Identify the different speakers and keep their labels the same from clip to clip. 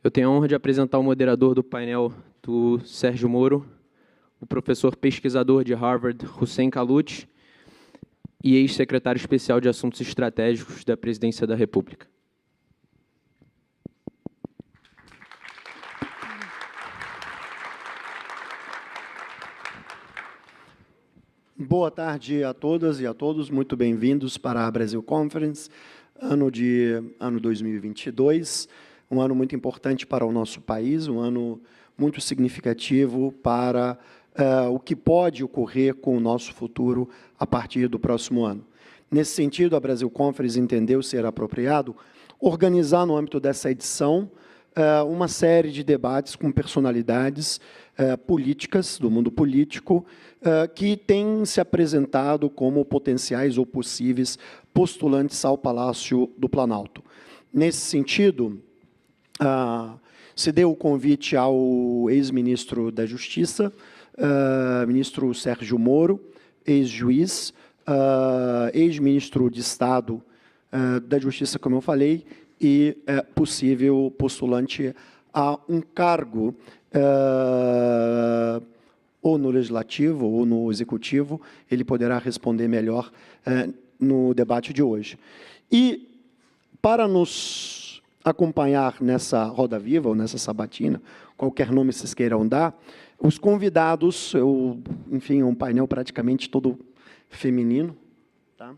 Speaker 1: Eu tenho a honra de apresentar o moderador do painel do Sérgio Moro, o professor pesquisador de Harvard, Hussein Kalut, e ex-secretário especial de Assuntos Estratégicos da Presidência da República.
Speaker 2: Boa tarde a todas e a todos, muito bem-vindos para a Brasil Conference, ano 2022, um ano muito importante para o nosso país, um ano muito significativo para o que pode ocorrer com o nosso futuro a partir do próximo ano. Nesse sentido, a Brasil Conference entendeu ser apropriado organizar no âmbito dessa edição uma série de debates com personalidades políticas, do mundo político, que têm se apresentado como potenciais ou possíveis postulantes ao Palácio do Planalto. Nesse sentido, se deu o convite ao ex-ministro da Justiça, ministro Sérgio Moro, ex-juiz, ex-ministro de Estado da Justiça, como eu falei, e possível postulante a um cargo ou no Legislativo ou no Executivo. Ele poderá responder melhor no debate de hoje. E, para nos acompanhar nessa roda viva ou nessa sabatina, qualquer nome vocês queiram dar, os convidados, enfim, um painel praticamente todo feminino, tá?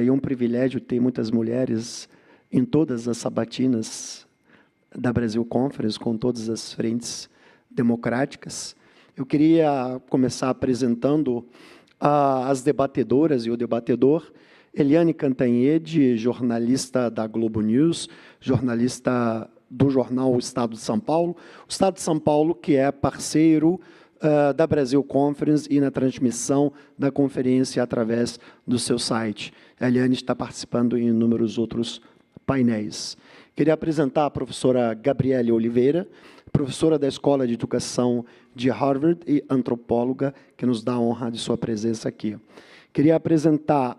Speaker 2: E um privilégio ter muitas mulheres em todas as sabatinas da Brasil Conference, com todas as frentes democráticas. Eu queria começar apresentando as debatedoras e o debatedor. Eliane Cantanhede, jornalista da Globo News, jornalista do jornal O Estado de São Paulo. O Estado de São Paulo, que é parceiro da Brasil Conference e na transmissão da conferência através do seu site. A Eliane está participando em inúmeros outros painéis. Queria apresentar a professora Gabriele Oliveira, professora da Escola de Educação de Harvard e antropóloga, que nos dá a honra de sua presença aqui. Queria apresentar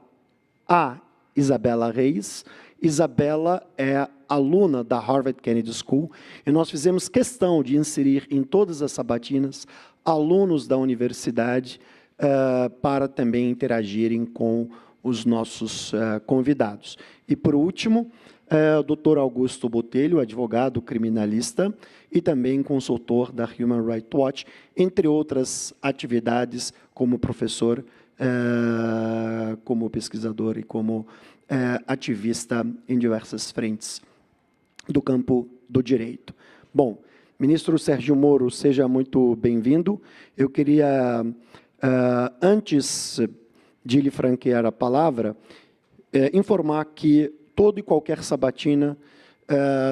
Speaker 2: a Isabela Reis. Isabela é aluna da Harvard Kennedy School, e nós fizemos questão de inserir em todas as sabatinas alunos da universidade para também interagirem com os nossos convidados. E, por último, o Dr. Augusto Botelho, advogado criminalista e também consultor da Human Rights Watch, entre outras atividades como professor, como pesquisador e como ativista em diversas frentes do campo do direito. Bom, ministro Sérgio Moro, seja muito bem-vindo. Eu queria, antes de lhe franquear a palavra, informar que toda e qualquer sabatina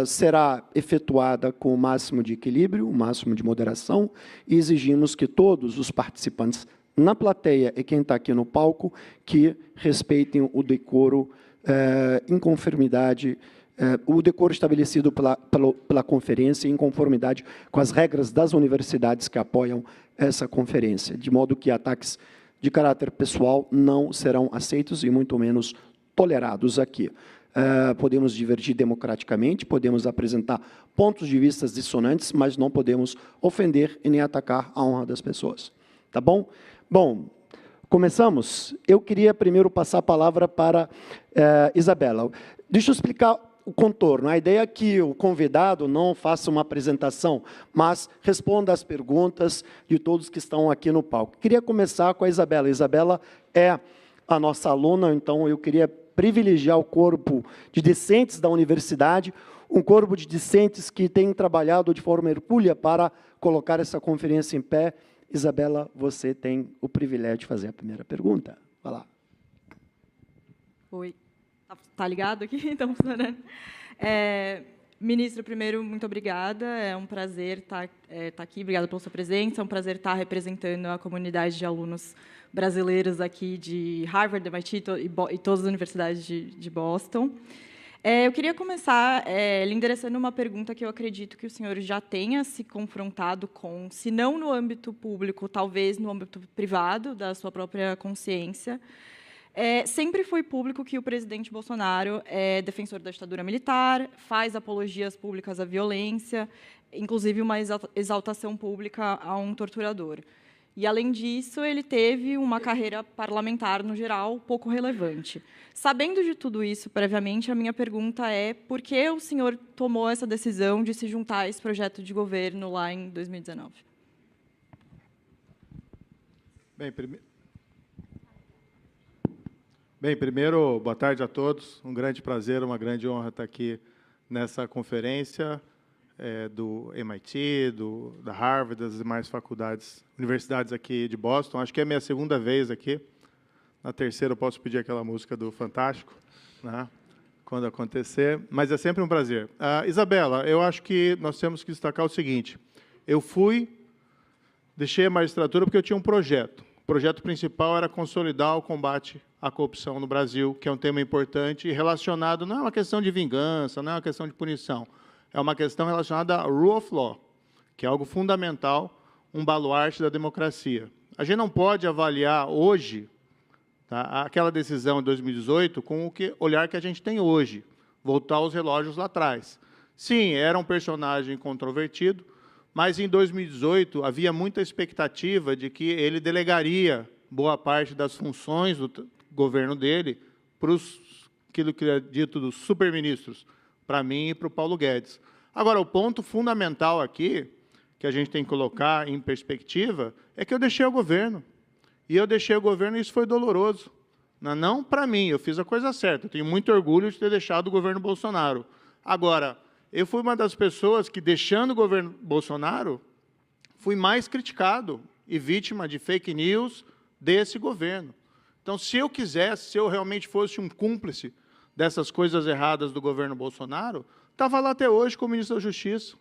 Speaker 2: será efetuada com o máximo de equilíbrio, o máximo de moderação, e exigimos que todos os participantes na plateia e quem está aqui no palco que respeitem o decoro em conformidade, o decoro estabelecido pela conferência em conformidade com as regras das universidades que apoiam essa conferência, de modo que ataques de caráter pessoal não serão aceitos e muito menos tolerados aqui. Podemos divergir democraticamente, podemos apresentar pontos de vista dissonantes, mas não podemos ofender e nem atacar a honra das pessoas. Tá bom? Bom, começamos? Eu queria primeiro passar a palavra para Isabela. Deixa eu explicar o contorno. A ideia é que o convidado não faça uma apresentação, mas responda às perguntas de todos que estão aqui no palco. Queria começar com a Isabela. A Isabela é a nossa aluna, então eu queria privilegiar o corpo de discentes da universidade, um corpo de discentes que tem trabalhado de forma hercúlea para colocar essa conferência em pé. Isabela, você tem o privilégio de fazer a primeira pergunta. Vai lá.
Speaker 3: Oi. Tá ligado aqui? Estão funcionando. Ministro, primeiro, muito obrigada. É um prazer estar aqui. Obrigada pela sua presença. É um prazer estar representando a comunidade de alunos brasileiros aqui de Harvard, MIT e todas as universidades de Boston. Eu queria começar lhe endereçando uma pergunta que eu acredito que o senhor já tenha se confrontado com, se não no âmbito público, talvez no âmbito privado, da sua própria consciência, Sempre foi público que o presidente Bolsonaro é defensor da ditadura militar, faz apologias públicas à violência, inclusive uma exaltação pública a um torturador. E, além disso, ele teve uma carreira parlamentar, no geral, pouco relevante. Sabendo de tudo isso previamente, a minha pergunta é por que o senhor tomou essa decisão de se juntar a esse projeto de governo lá em 2019?
Speaker 4: Primeiro, boa tarde a todos. Um grande prazer, uma grande honra estar aqui nessa conferência do MIT, da Harvard, das demais universidades aqui de Boston. Acho que é a minha segunda vez aqui. Na terceira eu posso pedir aquela música do Fantástico, né, quando acontecer. Mas é sempre um prazer. Isabela, eu acho que nós temos que destacar o seguinte. Eu deixei a magistratura porque eu tinha um projeto. O projeto principal era consolidar o combate à corrupção no Brasil, que é um tema importante e relacionado, não é uma questão de vingança, não é uma questão de punição, é uma questão relacionada à rule of law, que é algo fundamental, um baluarte da democracia. A gente não pode avaliar hoje, tá, aquela decisão de 2018 com o olhar que a gente tem hoje, voltar os relógios lá atrás. Sim, era um personagem controvertido, mas em 2018 havia muita expectativa de que ele delegaria boa parte das funções do governo dele para aquilo que é dito dos superministros, para mim e para o Paulo Guedes. Agora, o ponto fundamental aqui, que a gente tem que colocar em perspectiva, é que eu deixei o governo. E eu deixei o governo e isso foi doloroso. Não para mim, eu fiz a coisa certa. Eu tenho muito orgulho de ter deixado o governo Bolsonaro. Agora, eu fui uma das pessoas que, deixando o governo Bolsonaro, fui mais criticado e vítima de fake news desse governo. Então, se eu quisesse, se eu realmente fosse um cúmplice dessas coisas erradas do governo Bolsonaro, estava lá até hoje como ministro da Justiça.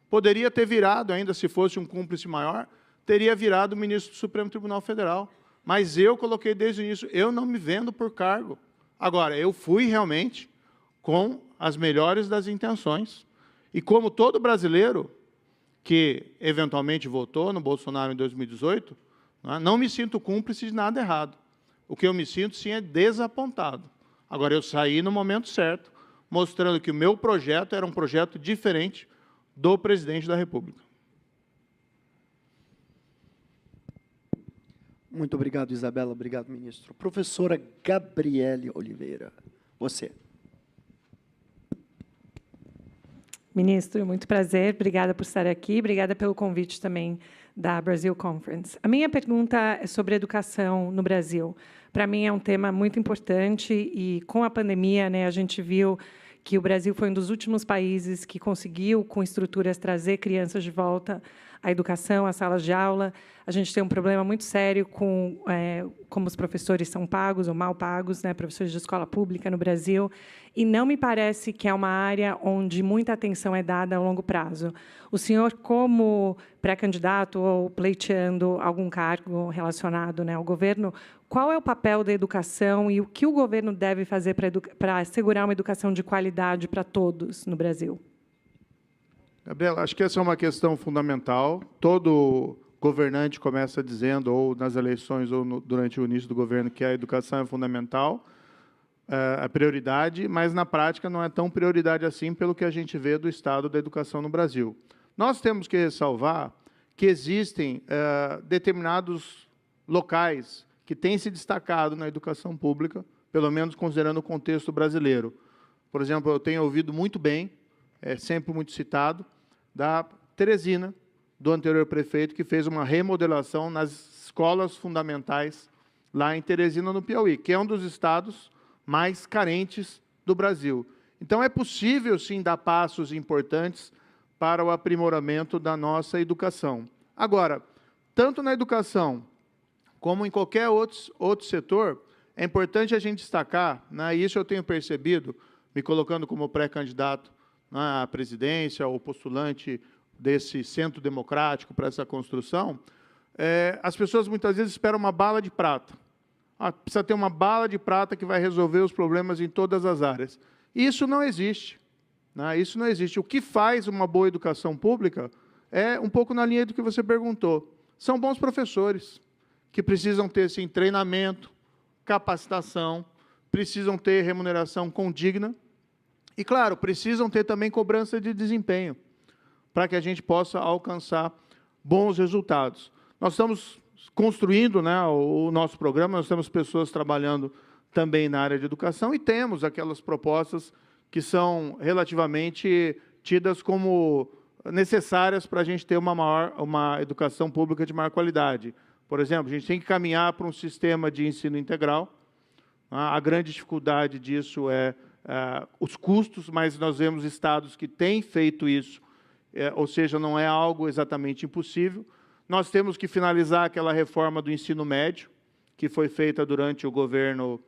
Speaker 4: Poderia ter virado, ainda se fosse um cúmplice maior, teria virado ministro do Supremo Tribunal Federal. Mas eu coloquei desde o início, eu não me vendo por cargo. Agora, eu fui realmente com as melhores das intenções. E como todo brasileiro que eventualmente votou no Bolsonaro em 2018, não me sinto cúmplice de nada errado. O que eu me sinto, sim, é desapontado. Agora, eu saí no momento certo, mostrando que o meu projeto era um projeto diferente do presidente da República.
Speaker 2: Muito obrigado, Isabela. Obrigado, ministro. Professora Gabriele Oliveira, você.
Speaker 5: Ministro, muito prazer. Obrigada por estar aqui. Obrigada pelo convite também da Brasil Conference. A minha pergunta é sobre educação no Brasil. Para mim, é um tema muito importante e, com a pandemia, a gente viu que o Brasil foi um dos últimos países que conseguiu, com estruturas, trazer crianças de volta à educação, às salas de aula. A gente tem um problema muito sério com como os professores são pagos ou mal pagos, professores de escola pública no Brasil, e não me parece que é uma área onde muita atenção é dada a longo prazo. O senhor, como pré-candidato ou pleiteando algum cargo relacionado ao governo, qual é o papel da educação e o que o governo deve fazer para assegurar uma educação de qualidade para todos no Brasil?
Speaker 4: Gabriela, acho que essa é uma questão fundamental. Todo governante começa dizendo, ou nas eleições, ou durante o início do governo, que a educação é fundamental, a prioridade, mas, na prática, não é tão prioridade assim pelo que a gente vê do estado da educação no Brasil. Nós temos que ressalvar que existem determinados locais que têm se destacado na educação pública, pelo menos considerando o contexto brasileiro. Por exemplo, eu tenho ouvido muito bem, é sempre muito citado, da Teresina, do anterior prefeito, que fez uma remodelação nas escolas fundamentais lá em Teresina, no Piauí, que é um dos estados mais carentes do Brasil. Então, é possível, sim, dar passos importantes para o aprimoramento da nossa educação. Agora, tanto na educação como em qualquer outro setor, é importante a gente destacar, e isso eu tenho percebido, me colocando como pré-candidato à presidência, ou postulante desse centro democrático para essa construção, as pessoas muitas vezes esperam uma bala de prata. Precisa ter uma bala de prata que vai resolver os problemas em todas as áreas. Isso não existe. Isso não existe. O que faz uma boa educação pública é um pouco na linha do que você perguntou. São bons professores, que precisam ter sim, treinamento, capacitação, precisam ter remuneração condigna e, claro, precisam ter também cobrança de desempenho para que a gente possa alcançar bons resultados. Nós estamos construindo, né, o nosso programa, nós temos pessoas trabalhando também na área de educação e temos aquelas propostas que são relativamente tidas como necessárias para a gente ter uma educação pública de maior qualidade. Por exemplo, a gente tem que caminhar para um sistema de ensino integral. A grande dificuldade disso é os custos, mas nós vemos estados que têm feito isso, ou seja, não é algo exatamente impossível. Nós temos que finalizar aquela reforma do ensino médio, que foi feita durante o governo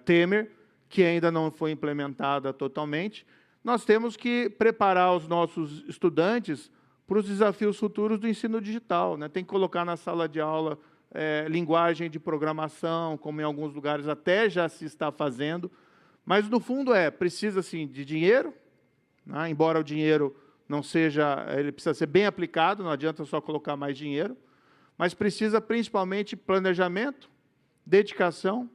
Speaker 4: Temer, que ainda não foi implementada totalmente. Nós temos que preparar os nossos estudantes para os desafios futuros do ensino digital, né? Tem que colocar na sala de aula linguagem de programação, como em alguns lugares até já se está fazendo, mas, no fundo, precisa, sim, de dinheiro, né? Embora o dinheiro não seja, ele precisa ser bem aplicado, não adianta só colocar mais dinheiro, mas precisa, principalmente, planejamento, dedicação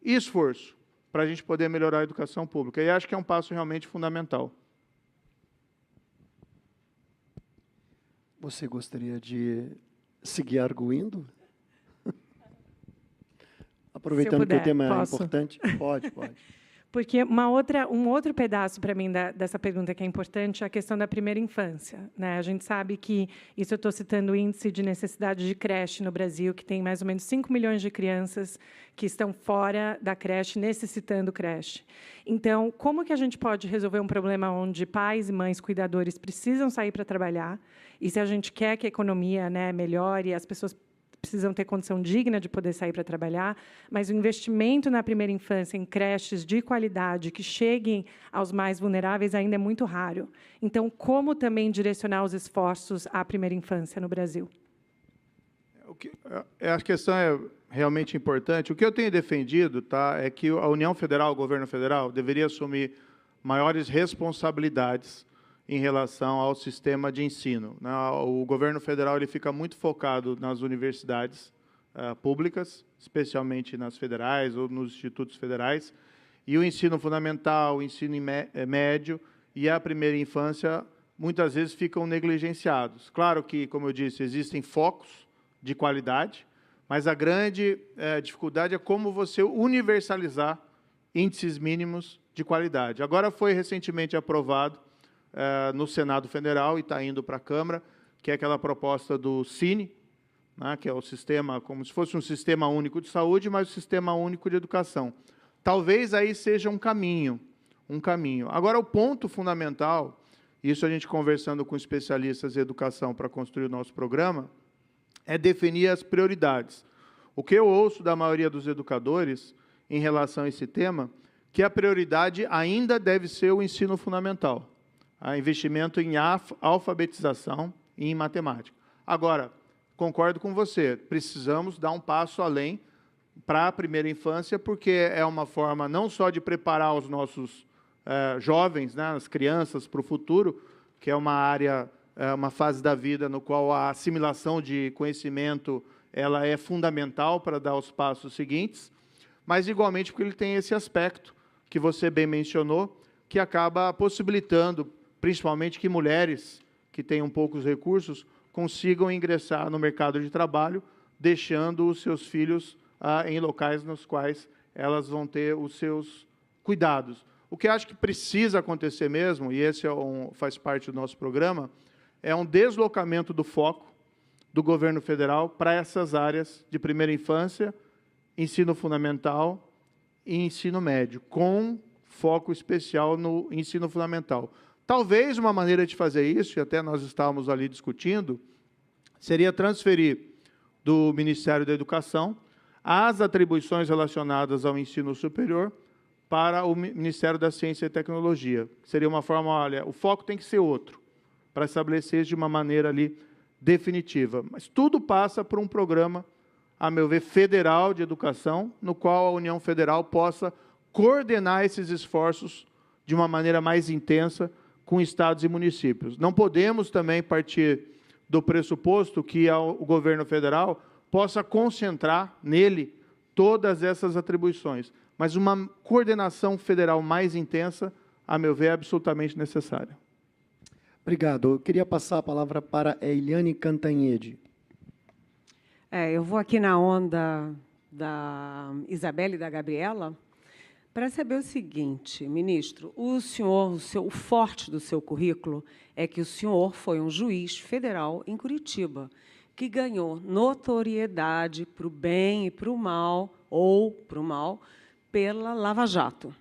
Speaker 4: e esforço para a gente poder melhorar a educação pública. E acho que é um passo realmente fundamental.
Speaker 2: Você gostaria de seguir arguindo? Aproveitando que o tema é importante. Pode.
Speaker 5: Porque um outro pedaço para mim dessa pergunta que é importante é a questão da primeira infância, né? A gente sabe que, isso eu estou citando o índice de necessidade de creche no Brasil, que tem mais ou menos 5 milhões de crianças que estão fora da creche, necessitando creche. Então, como que a gente pode resolver um problema onde pais e mães cuidadores precisam sair para trabalhar, e se a gente quer que a economia, né, melhore, as pessoas precisam ter condição digna de poder sair para trabalhar, mas o investimento na primeira infância em creches de qualidade que cheguem aos mais vulneráveis ainda é muito raro. Então, como também direcionar os esforços à primeira infância no Brasil?
Speaker 4: A questão é realmente importante. O que eu tenho defendido, tá, é que a União Federal, o governo federal, deveria assumir maiores responsabilidades em relação ao sistema de ensino. O governo federal ele fica muito focado nas universidades públicas, especialmente nas federais ou nos institutos federais, e o ensino fundamental, o ensino médio e a primeira infância, muitas vezes ficam negligenciados. Claro que, como eu disse, existem focos de qualidade, mas a grande dificuldade é como você universalizar índices mínimos de qualidade. Agora foi recentemente aprovado no Senado Federal e está indo para a Câmara, que é aquela proposta do Cine, né, que é o sistema, como se fosse um sistema único de saúde, mas um sistema único de educação. Talvez aí seja um caminho. Agora, o ponto fundamental, isso a gente conversando com especialistas em educação para construir o nosso programa, é definir as prioridades. O que eu ouço da maioria dos educadores em relação a esse tema, que a prioridade ainda deve ser o ensino fundamental. Investimento em alfabetização e em matemática. Agora, concordo com você, precisamos dar um passo além para a primeira infância, porque é uma forma não só de preparar os nossos jovens, né, as crianças, para o futuro, que é uma área, uma fase da vida no qual a assimilação de conhecimento ela é fundamental para dar os passos seguintes, mas, igualmente, porque ele tem esse aspecto que você bem mencionou, que acaba possibilitando principalmente que mulheres que tenham poucos recursos consigam ingressar no mercado de trabalho, deixando os seus filhos em locais nos quais elas vão ter os seus cuidados. O que acho que precisa acontecer mesmo, e esse faz parte do nosso programa, é um deslocamento do foco do governo federal para essas áreas de primeira infância, ensino fundamental e ensino médio, com foco especial no ensino fundamental. Talvez uma maneira de fazer isso, e até nós estávamos ali discutindo, seria transferir do Ministério da Educação as atribuições relacionadas ao ensino superior para o Ministério da Ciência e Tecnologia. Seria uma forma, olha, o foco tem que ser outro, para estabelecer de uma maneira ali definitiva. Mas tudo passa por um programa, a meu ver, federal de educação, no qual a União Federal possa coordenar esses esforços de uma maneira mais intensa com estados e municípios. Não podemos também partir do pressuposto que o governo federal possa concentrar nele todas essas atribuições, mas uma coordenação federal mais intensa, a meu ver, é absolutamente necessária.
Speaker 2: Obrigado. Eu queria passar a palavra para a Eliane Cantanhede.
Speaker 6: Eu vou aqui na onda da Isabela e da Gabriela para saber o seguinte, ministro, o forte do seu currículo é que o senhor foi um juiz federal em Curitiba, que ganhou notoriedade para o bem e para o mal, ou para o mal, pela Lava Jato.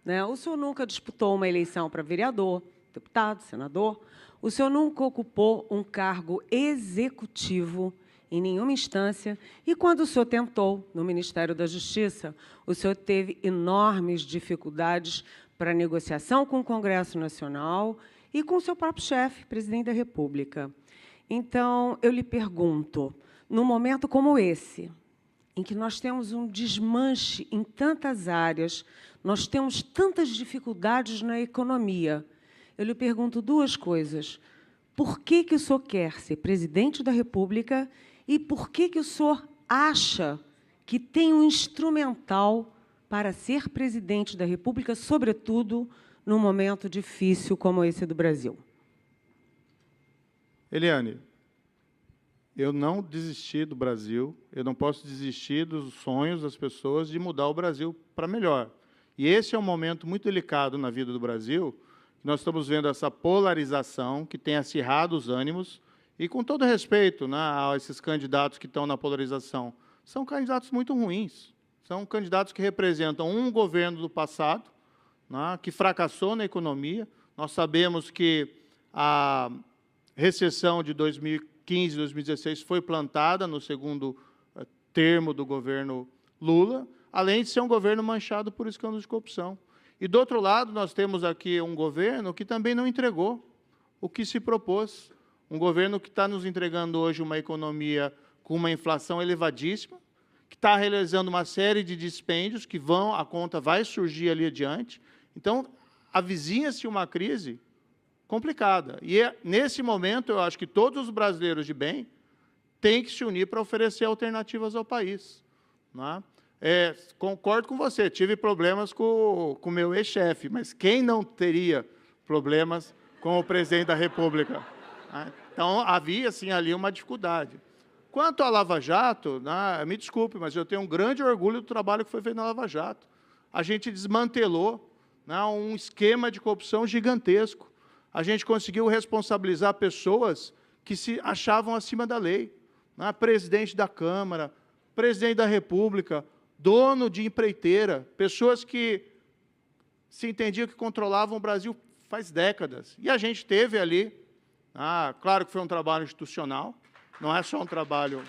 Speaker 6: Né? O senhor nunca disputou uma eleição para vereador, deputado, senador. O senhor nunca ocupou um cargo executivo em nenhuma instância, e quando o senhor tentou no Ministério da Justiça, o senhor teve enormes dificuldades para negociação com o Congresso Nacional e com o seu próprio chefe, presidente da República. Então, eu lhe pergunto, num momento como esse, em que nós temos um desmanche em tantas áreas, nós temos tantas dificuldades na economia, eu lhe pergunto duas coisas. Por que o senhor quer ser presidente da República e por que o senhor acha que tem um instrumental para ser presidente da República, sobretudo num momento difícil como esse do Brasil?
Speaker 4: Eliane, eu não desisti do Brasil, eu não posso desistir dos sonhos das pessoas de mudar o Brasil para melhor. E esse é um momento muito delicado na vida do Brasil. Nós estamos vendo essa polarização que tem acirrado os ânimos, e com todo respeito, né, a esses candidatos que estão na polarização, são candidatos muito ruins, são candidatos que representam um governo do passado, né, que fracassou na economia. Nós sabemos que a recessão de 2015 e 2016 foi plantada no segundo termo do governo Lula, além de ser um governo manchado por escândalos de corrupção. E, do outro lado, nós temos aqui um governo que também não entregou o que se propôs. Um governo que está nos entregando hoje uma economia com uma inflação elevadíssima, que está realizando uma série de dispêndios que a conta vai surgir ali adiante. Então, avizinha-se uma crise complicada. E, nesse momento, eu acho que todos os brasileiros de bem têm que se unir para oferecer alternativas ao país. Não é? Concordo com você, tive problemas com o meu ex-chefe, mas quem não teria problemas com o presidente da República? Então, havia, sim, ali uma dificuldade. Quanto à Lava Jato, me desculpe, mas eu tenho um grande orgulho do trabalho que foi feito na Lava Jato. A gente desmantelou um esquema de corrupção gigantesco. A gente conseguiu responsabilizar pessoas que se achavam acima da lei. Presidente da Câmara, presidente da República, dono de empreiteira, pessoas que se entendiam que controlavam o Brasil faz décadas. E a gente teve ali, claro que foi um trabalho institucional, não é só um trabalho...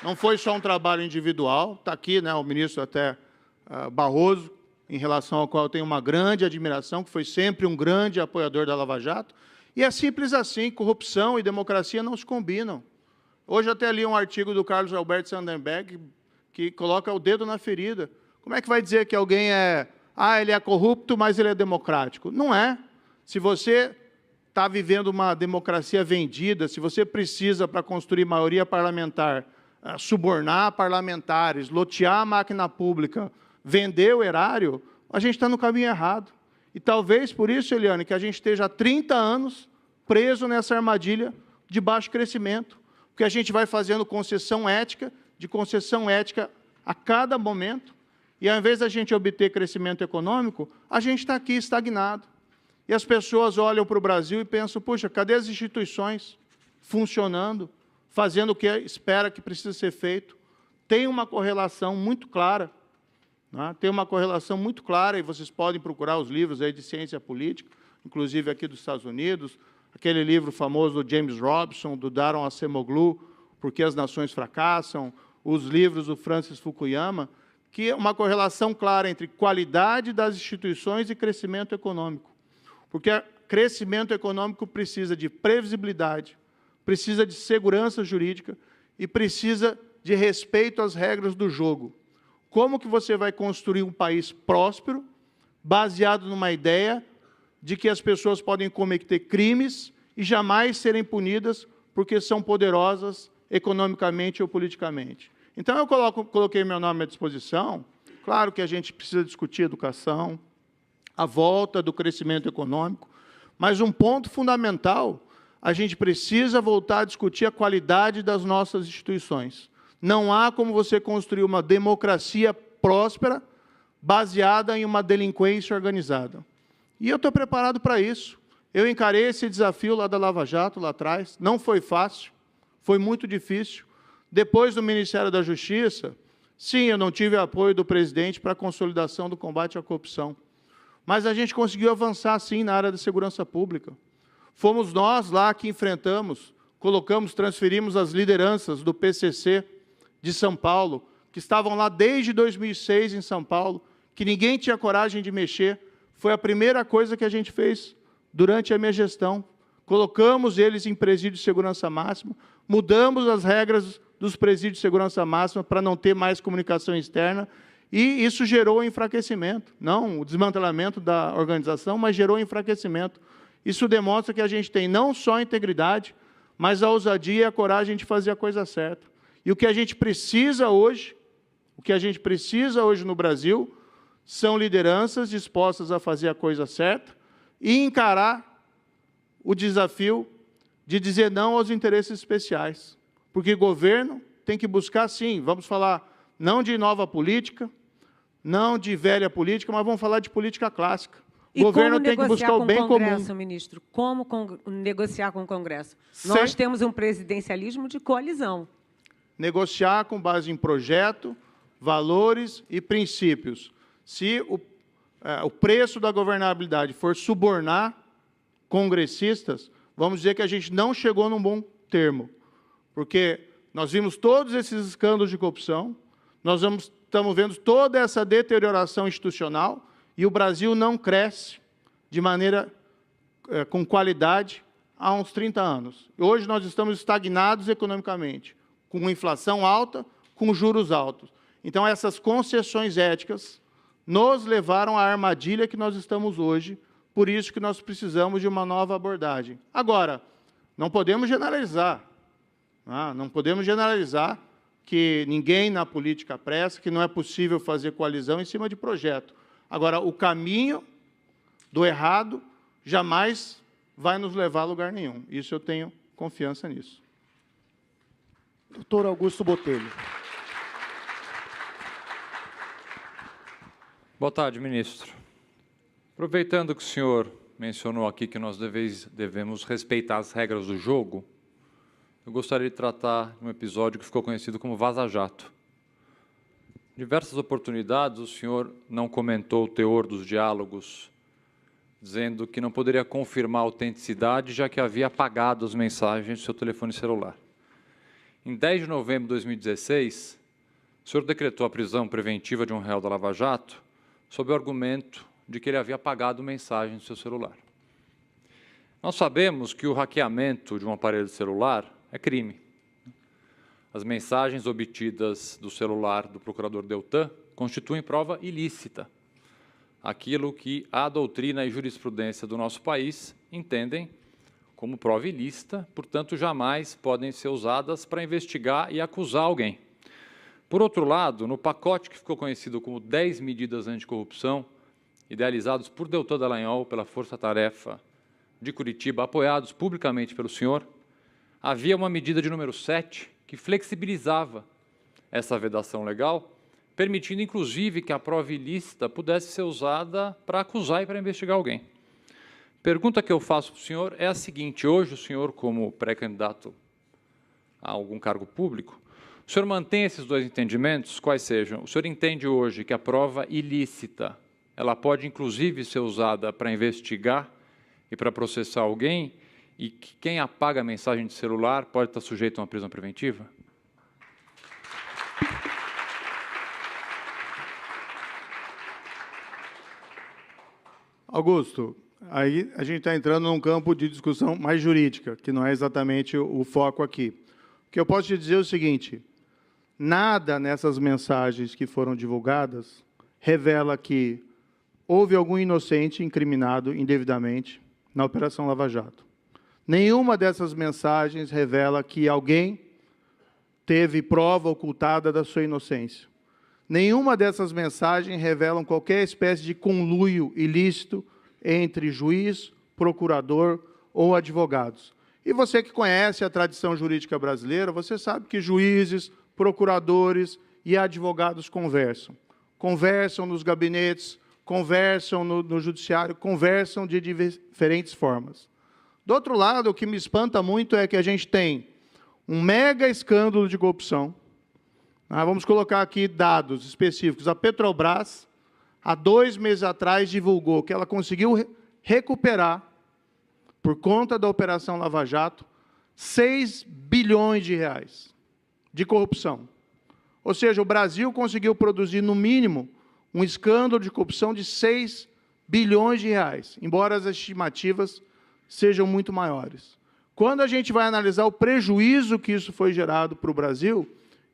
Speaker 4: Não foi só um trabalho individual, está aqui, né, o ministro até Barroso, em relação ao qual eu tenho uma grande admiração, que foi sempre um grande apoiador da Lava Jato, e é simples assim, corrupção e democracia não se combinam. Hoje até li um artigo do Carlos Alberto Sandenberg que coloca o dedo na ferida. Como é que vai dizer que alguém ele é corrupto, mas ele é democrático? Não é. Se você está vivendo uma democracia vendida, se você precisa, para construir maioria parlamentar, subornar parlamentares, lotear a máquina pública, vender o erário, a gente está no caminho errado. E talvez por isso, Eliane, que a gente esteja há 30 anos preso nessa armadilha de baixo crescimento, porque a gente vai fazendo concessão ética a cada momento, e ao invés da gente obter crescimento econômico, a gente está aqui estagnado. E as pessoas olham para o Brasil e pensam, puxa, cadê as instituições funcionando, fazendo o que espera que precisa ser feito? Tem uma correlação muito clara, tem uma correlação muito clara, e vocês podem procurar os livros aí de ciência política, inclusive aqui dos Estados Unidos, aquele livro famoso do James Robson, do Daron Acemoglu, Por que as Nações Fracassam, os livros do Francis Fukuyama, que é uma correlação clara entre qualidade das instituições e crescimento econômico. Porque crescimento econômico precisa de previsibilidade, precisa de segurança jurídica e precisa de respeito às regras do jogo. Como que você vai construir um país próspero, baseado numa ideia de que as pessoas podem cometer crimes e jamais serem punidas porque são poderosas economicamente ou politicamente. Então, eu coloquei meu nome à disposição. Claro que a gente precisa discutir educação, a volta do crescimento econômico, mas um ponto fundamental, a gente precisa voltar a discutir a qualidade das nossas instituições. Não há como você construir uma democracia próspera baseada em uma delinquência organizada. E eu estou preparado para isso. Eu encarei esse desafio lá da Lava Jato, lá atrás. Não foi fácil, foi muito difícil. Depois do Ministério da Justiça, sim, eu não tive apoio do presidente para a consolidação do combate à corrupção. Mas a gente conseguiu avançar, sim, na área da segurança pública. Fomos nós lá que enfrentamos, transferimos as lideranças do PCC de São Paulo, que estavam lá desde 2006 em São Paulo, que ninguém tinha coragem de mexer. Foi a primeira coisa que a gente fez durante a minha gestão. Colocamos eles em presídio de segurança máxima, mudamos as regras dos presídios de segurança máxima para não ter mais comunicação externa, e isso gerou enfraquecimento. Não o desmantelamento da organização, mas gerou enfraquecimento. Isso demonstra que a gente tem não só a integridade, mas a ousadia e a coragem de fazer a coisa certa. E o que a gente precisa hoje, no Brasil, são lideranças dispostas a fazer a coisa certa e encarar o desafio de dizer não aos interesses especiais. Porque governo tem que buscar, sim, vamos falar não de nova política, não de velha política, mas vamos falar de política clássica. O governo tem que buscar o bem comum.
Speaker 6: Como negociar com o Congresso, ministro? Como negociar com o Congresso? Nós temos um presidencialismo de coalizão.
Speaker 4: Negociar com base em projeto, valores e princípios. Se o preço da governabilidade for subornar congressistas, vamos dizer que a gente não chegou num bom termo. Porque nós vimos todos esses escândalos de corrupção, nós estamos vendo toda essa deterioração institucional, e o Brasil não cresce de maneira com qualidade há uns 30 anos. Hoje nós estamos estagnados economicamente, com inflação alta, com juros altos. Então, essas concessões éticas nos levaram à armadilha que nós estamos hoje, por isso que nós precisamos de uma nova abordagem. Agora, não podemos generalizar. Não podemos generalizar que ninguém na política presta, que não é possível fazer coalizão em cima de projeto. Agora, o caminho do errado jamais vai nos levar a lugar nenhum. Isso eu tenho confiança nisso.
Speaker 2: Doutor Augusto Botelho.
Speaker 7: Boa tarde, ministro. Aproveitando que o senhor mencionou aqui que nós devemos respeitar as regras do jogo, eu gostaria de tratar de um episódio que ficou conhecido como Vaza Jato. Em diversas oportunidades, o senhor não comentou o teor dos diálogos, dizendo que não poderia confirmar a autenticidade, já que havia apagado as mensagens do seu telefone celular. Em 10 de novembro de 2016, o senhor decretou a prisão preventiva de um réu da Lava Jato, sob o argumento de que ele havia apagado mensagens do seu celular. Nós sabemos que o hackeamento de um aparelho celular é crime. As mensagens obtidas do celular do procurador Deltan constituem prova ilícita, aquilo que a doutrina e jurisprudência do nosso país entendem como prova ilícita, portanto, jamais podem ser usadas para investigar e acusar alguém. Por outro lado, no pacote que ficou conhecido como 10 medidas anticorrupção, idealizados por Deltan Dallagnol, pela Força Tarefa de Curitiba, apoiados publicamente pelo senhor, havia uma medida de número 7, que flexibilizava essa vedação legal, permitindo, inclusive, que a prova ilícita pudesse ser usada para acusar e para investigar alguém. Pergunta que eu faço para o senhor é a seguinte: hoje o senhor, como pré-candidato a algum cargo público, o senhor mantém esses dois entendimentos? Quais sejam? O senhor entende hoje que a prova ilícita, ela pode, inclusive, ser usada para investigar e para processar alguém, e que quem apaga a mensagem de celular pode estar sujeito a uma prisão preventiva?
Speaker 4: Augusto, aí a gente está entrando num campo de discussão mais jurídica, que não é exatamente o foco aqui. O que eu posso te dizer é o seguinte: nada nessas mensagens que foram divulgadas revela que houve algum inocente incriminado indevidamente na Operação Lava Jato. Nenhuma dessas mensagens revela que alguém teve prova ocultada da sua inocência. Nenhuma dessas mensagens revelam qualquer espécie de conluio ilícito entre juiz, procurador ou advogados. E você que conhece a tradição jurídica brasileira, você sabe que juízes, procuradores e advogados conversam. Conversam nos gabinetes, conversam no judiciário, conversam de diferentes formas. Do outro lado, o que me espanta muito é que a gente tem um mega escândalo de corrupção. Vamos colocar aqui dados específicos. A Petrobras, há 2 meses atrás, divulgou que ela conseguiu recuperar, por conta da Operação Lava Jato, 6 bilhões de reais de corrupção. Ou seja, o Brasil conseguiu produzir, no mínimo, um escândalo de corrupção de 6 bilhões de reais, embora as estimativas sejam muito maiores. Quando a gente vai analisar o prejuízo que isso foi gerado para o Brasil,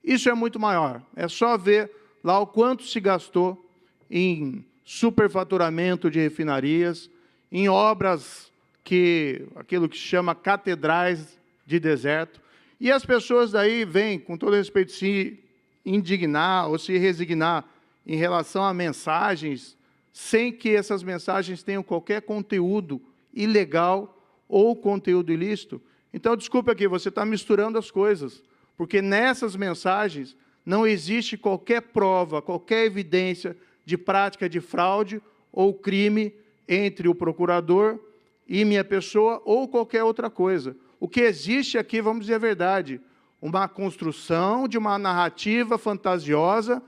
Speaker 4: isso é muito maior. É só ver lá o quanto se gastou em superfaturamento de refinarias, em obras aquilo que se chama catedrais de deserto, e as pessoas daí vêm, com todo respeito, se indignar ou se resignar em relação a mensagens, sem que essas mensagens tenham qualquer conteúdo ilegal ou conteúdo ilícito. Então, desculpe aqui, você está misturando as coisas, porque nessas mensagens não existe qualquer prova, qualquer evidência de prática de fraude ou crime entre o procurador e minha pessoa ou qualquer outra coisa. O que existe aqui, vamos dizer a verdade, uma construção de uma narrativa fantasiosa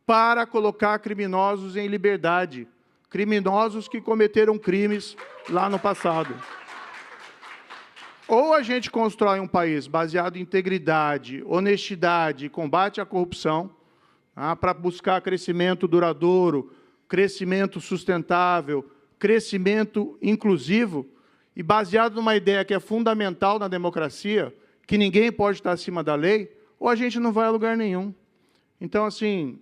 Speaker 4: para colocar criminosos em liberdade, criminosos que cometeram crimes lá no passado. Ou a gente constrói um país baseado em integridade, honestidade, combate à corrupção, para buscar crescimento duradouro, crescimento sustentável, crescimento inclusivo, e baseado numa ideia que é fundamental na democracia, que ninguém pode estar acima da lei, ou a gente não vai a lugar nenhum. Então, assim,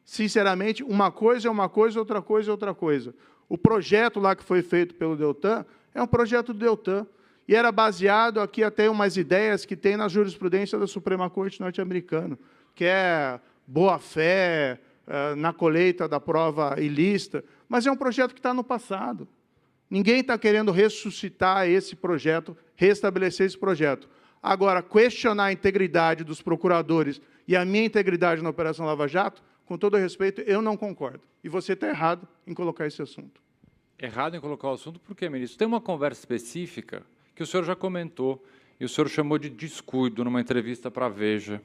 Speaker 4: sinceramente, uma coisa é uma coisa, outra coisa é outra coisa. O projeto lá que foi feito pelo Deltan é um projeto do Deltan, e era baseado aqui até umas ideias que tem na jurisprudência da Suprema Corte norte-americana, que é boa-fé, na colheita da prova ilícita, mas é um projeto que está no passado. Ninguém está querendo ressuscitar esse projeto, restabelecer esse projeto. Agora, questionar a integridade dos procuradores e a minha integridade na Operação Lava Jato, com todo respeito, eu não concordo. E você está errado em colocar esse assunto.
Speaker 7: Errado em colocar o assunto por quê, ministro? Tem uma conversa específica que o senhor já comentou e o senhor chamou de descuido numa entrevista para a Veja.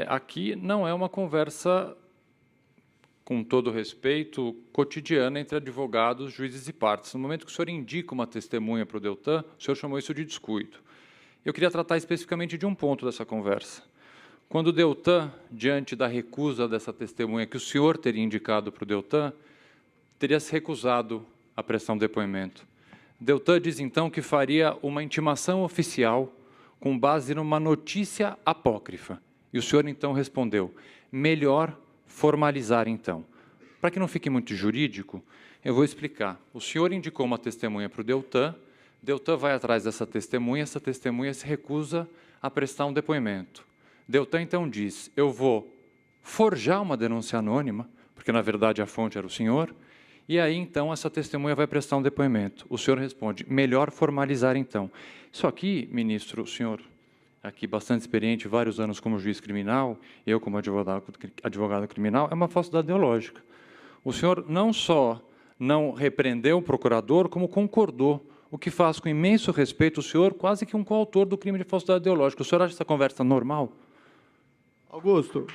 Speaker 7: Aqui não é uma conversa, com todo respeito, cotidiana entre advogados, juízes e partes. No momento que o senhor indica uma testemunha para o Deltan, o senhor chamou isso de descuido. Eu queria tratar especificamente de um ponto dessa conversa. Quando o Deltan, diante da recusa dessa testemunha que o senhor teria indicado para o Deltan, teria se recusado a prestar um depoimento. Deltan diz, então, que faria uma intimação oficial com base numa notícia apócrifa. E o senhor, então, respondeu, melhor formalizar, então. Para que não fique muito jurídico, eu vou explicar. O senhor indicou uma testemunha para o Deltan, Deltan vai atrás dessa testemunha, essa testemunha se recusa a prestar um depoimento. Deltan, então, diz, eu vou forjar uma denúncia anônima, porque, na verdade, a fonte era o senhor, e aí, então, essa testemunha vai prestar um depoimento. O senhor responde, melhor formalizar, então. Isso aqui, ministro, o senhor, aqui bastante experiente, vários anos como juiz criminal, eu como advogado criminal, é uma falsidade ideológica. O senhor não só não repreendeu o procurador, como concordou, o que faz com imenso respeito o senhor, quase que um coautor do crime de falsidade ideológica. O senhor acha essa conversa normal?
Speaker 4: Augusto,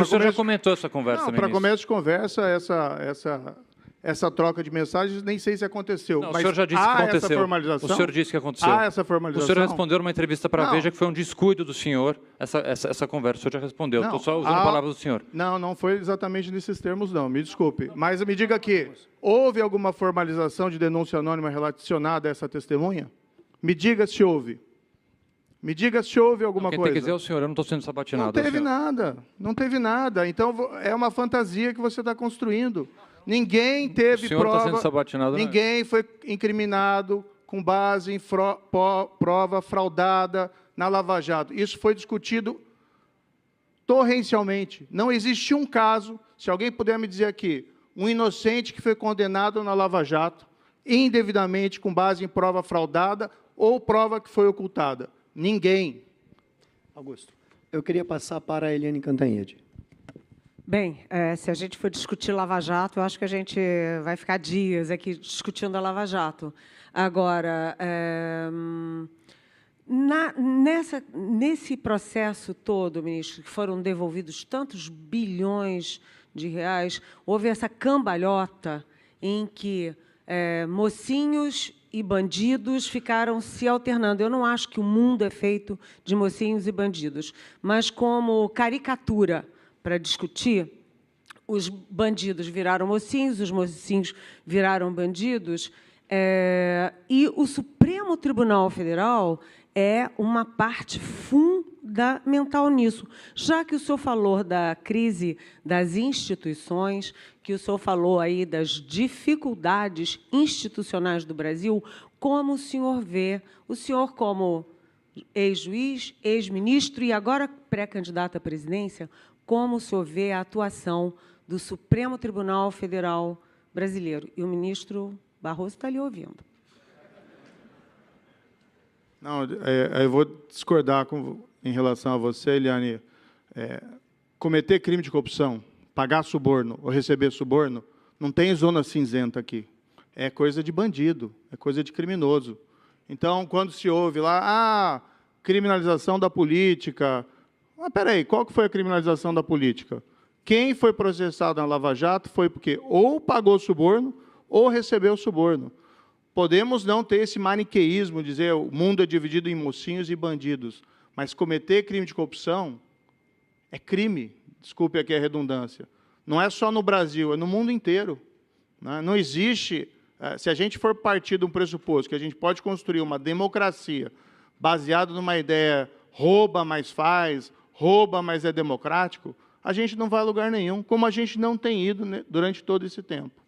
Speaker 7: o senhor já comentou essa conversa, ministro.
Speaker 4: Para começo de conversa, essa troca de mensagens, nem sei se aconteceu.
Speaker 7: Não,
Speaker 4: mas
Speaker 7: o senhor já disse que aconteceu.
Speaker 4: Essa formalização?
Speaker 7: O senhor disse que aconteceu.
Speaker 4: Há essa formalização?
Speaker 7: O senhor respondeu numa entrevista para a Veja que foi um descuido do senhor, essa conversa. O senhor já respondeu. Estou só usando a palavra do senhor.
Speaker 4: Não foi exatamente nesses termos, não. Me desculpe. Mas me diga aqui, houve alguma formalização de denúncia anônima relacionada a essa testemunha? Me diga se houve. Me diga se houve alguma
Speaker 7: Quem
Speaker 4: coisa.
Speaker 7: tem que dizer é o senhor, eu não estou sendo sabatinado.
Speaker 4: Não teve
Speaker 7: senhor.
Speaker 4: nada, não teve nada. Então, é uma fantasia que você está construindo. Ninguém teve
Speaker 7: O senhor está
Speaker 4: prova,
Speaker 7: sendo sabatinado, né?
Speaker 4: ninguém foi incriminado com base em prova fraudada na Lava Jato. Isso foi discutido torrencialmente. Não existe um caso, se alguém puder me dizer aqui, um inocente que foi condenado na Lava Jato, indevidamente, com base em prova fraudada ou prova que foi ocultada. Ninguém.
Speaker 2: Augusto, eu queria passar para a Eliane Cantanhede.
Speaker 6: Bem, se a gente for discutir Lava Jato, eu acho que a gente vai ficar dias aqui discutindo a Lava Jato. Agora, nesse processo todo, ministro, que foram devolvidos tantos bilhões de reais, houve essa cambalhota em que mocinhos e bandidos ficaram se alternando. Eu não acho que o mundo é feito de mocinhos e bandidos, mas como caricatura para discutir, os bandidos viraram mocinhos, os mocinhos viraram bandidos, e o Supremo Tribunal Federal é uma parte fundamental nisso. Já que o senhor falou da crise das instituições, que o senhor falou aí das dificuldades institucionais do Brasil, como o senhor vê, o senhor como ex-juiz, ex-ministro e agora pré-candidato à presidência, como o senhor vê a atuação do Supremo Tribunal Federal brasileiro? E o ministro Barroso está ali ouvindo.
Speaker 4: Não, eu vou discordar em relação a você, Eliane. Cometer crime de corrupção, pagar suborno ou receber suborno, não tem zona cinzenta aqui. É coisa de bandido, é coisa de criminoso. Então, quando se ouve lá, criminalização da política... Espera aí, qual que foi a criminalização da política? Quem foi processado na Lava Jato foi porque ou pagou suborno ou recebeu suborno. Podemos não ter esse maniqueísmo, dizer o mundo é dividido em mocinhos e bandidos, mas cometer crime de corrupção é crime, desculpe aqui a redundância. Não é só no Brasil, é no mundo inteiro. Não existe, se a gente for partir de um pressuposto que a gente pode construir uma democracia baseada numa ideia rouba, mas faz, rouba, mas é democrático, a gente não vai a lugar nenhum, como a gente não tem ido, né, durante todo esse tempo.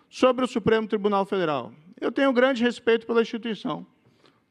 Speaker 4: Sobre o Supremo Tribunal Federal, eu tenho grande respeito pela instituição.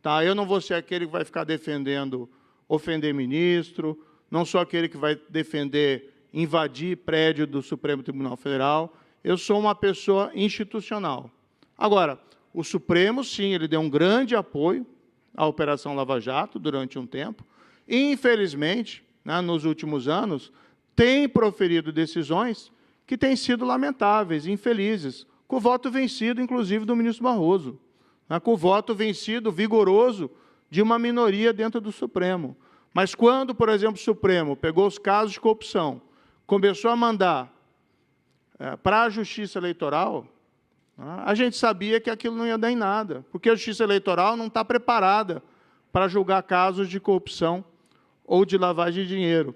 Speaker 4: Tá? Eu não vou ser aquele que vai ficar defendendo ofender ministro, não sou aquele que vai defender invadir prédio do Supremo Tribunal Federal. Eu sou uma pessoa institucional. Agora, o Supremo, sim, ele deu um grande apoio à Operação Lava Jato durante um tempo. Infelizmente, né, nos últimos anos, tem proferido decisões que têm sido lamentáveis, infelizes, com o voto vencido, inclusive, do ministro Barroso, né, com o voto vencido, vigoroso, de uma minoria dentro do Supremo. Mas quando, por exemplo, o Supremo pegou os casos de corrupção, começou a mandar para a Justiça Eleitoral, a gente sabia que aquilo não ia dar em nada, porque a Justiça Eleitoral não está preparada para julgar casos de corrupção ou de lavagem de dinheiro.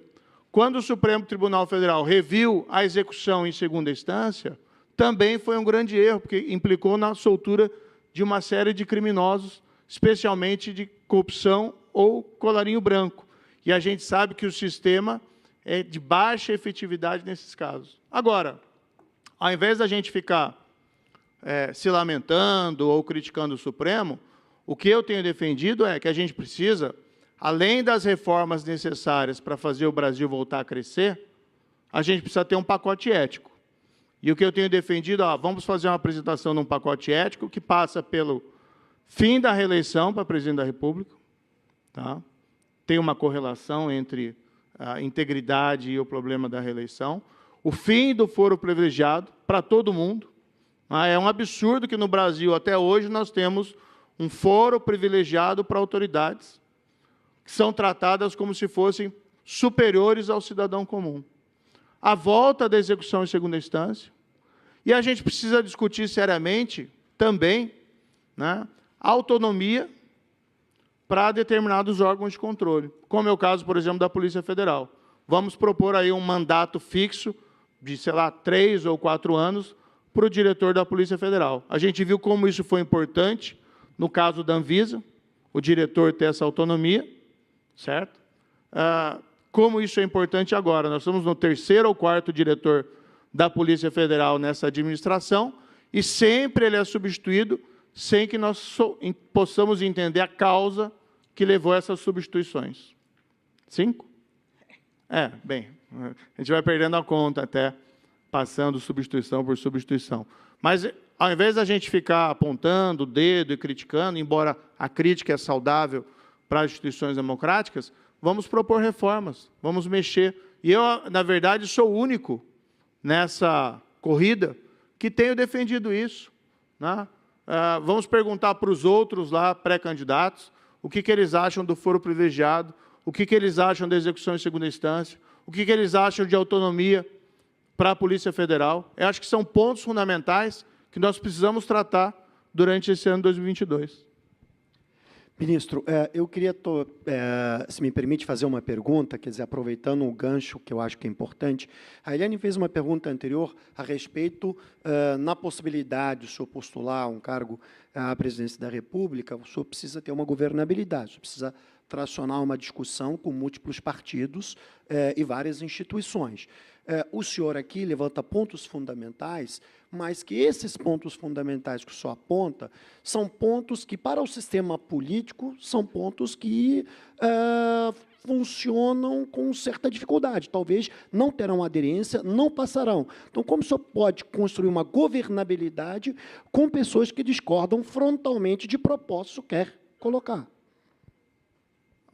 Speaker 4: Quando o Supremo Tribunal Federal reviu a execução em segunda instância, também foi um grande erro, porque implicou na soltura de uma série de criminosos, especialmente de corrupção ou colarinho branco. E a gente sabe que o sistema é de baixa efetividade nesses casos. Agora, ao invés da gente ficar se lamentando ou criticando o Supremo, o que eu tenho defendido é que a gente precisa, além das reformas necessárias para fazer o Brasil voltar a crescer, a gente precisa ter um pacote ético. E o que eu tenho defendido, vamos fazer uma apresentação de um pacote ético que passa pelo fim da reeleição para presidente da República. Tá? Tem uma correlação entre a integridade e o problema da reeleição. O fim do foro privilegiado para todo mundo. É um absurdo que no Brasil, até hoje, nós temos um foro privilegiado para autoridades que são tratadas como se fossem superiores ao cidadão comum. A volta da execução em segunda instância, e a gente precisa discutir seriamente também, né, a autonomia para determinados órgãos de controle, como é o caso, por exemplo, da Polícia Federal. Vamos propor aí um mandato fixo de, sei lá, 3 ou 4 anos para o diretor da Polícia Federal. A gente viu como isso foi importante no caso da Anvisa, o diretor ter essa autonomia, certo? Como isso é importante agora. Nós estamos no 3º ou 4º diretor da Polícia Federal nessa administração, e sempre ele é substituído sem que nós possamos entender a causa que levou a essas substituições. 5? Bem, a gente vai perdendo a conta até passando substituição por substituição. Mas, ao invés da gente ficar apontando o dedo e criticando, embora a crítica é saudável para as instituições democráticas, vamos propor reformas, vamos mexer. E eu, na verdade, sou o único nessa corrida que tenho defendido isso, né? Vamos perguntar para os outros lá, pré-candidatos, o que eles acham do foro privilegiado, o que eles acham da execução em segunda instância, o que eles acham de autonomia para a Polícia Federal. Eu acho que são pontos fundamentais que nós precisamos tratar durante esse ano 2022.
Speaker 2: Ministro, eu queria, se me permite, fazer uma pergunta, quer dizer, aproveitando o gancho que eu acho que é importante. A Eliane fez uma pergunta anterior a respeito, na possibilidade de o senhor postular um cargo à presidência da República, o senhor precisa ter uma governabilidade, o senhor precisa tracionar uma discussão com múltiplos partidos e várias instituições. O senhor aqui levanta pontos fundamentais, mas que esses pontos fundamentais que o senhor aponta são pontos que, para o sistema político, são pontos que funcionam com certa dificuldade. Talvez não terão aderência, não passarão. Então, como o senhor pode construir uma governabilidade com pessoas que discordam frontalmente de propósito que quer colocar?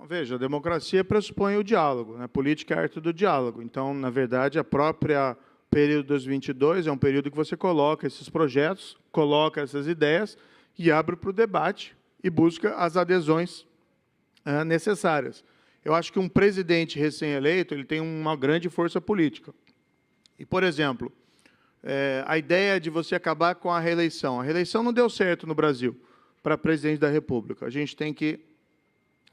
Speaker 4: Veja, a democracia pressupõe o diálogo, né? Política é a arte do diálogo. Então, na verdade, a própria período 2022 é um período que você coloca esses projetos, coloca essas ideias e abre para o debate e busca as adesões necessárias. Eu acho que um presidente recém-eleito ele tem uma grande força política. E, por exemplo, a ideia de você acabar com a reeleição. A reeleição não deu certo no Brasil para presidente da República. A gente tem que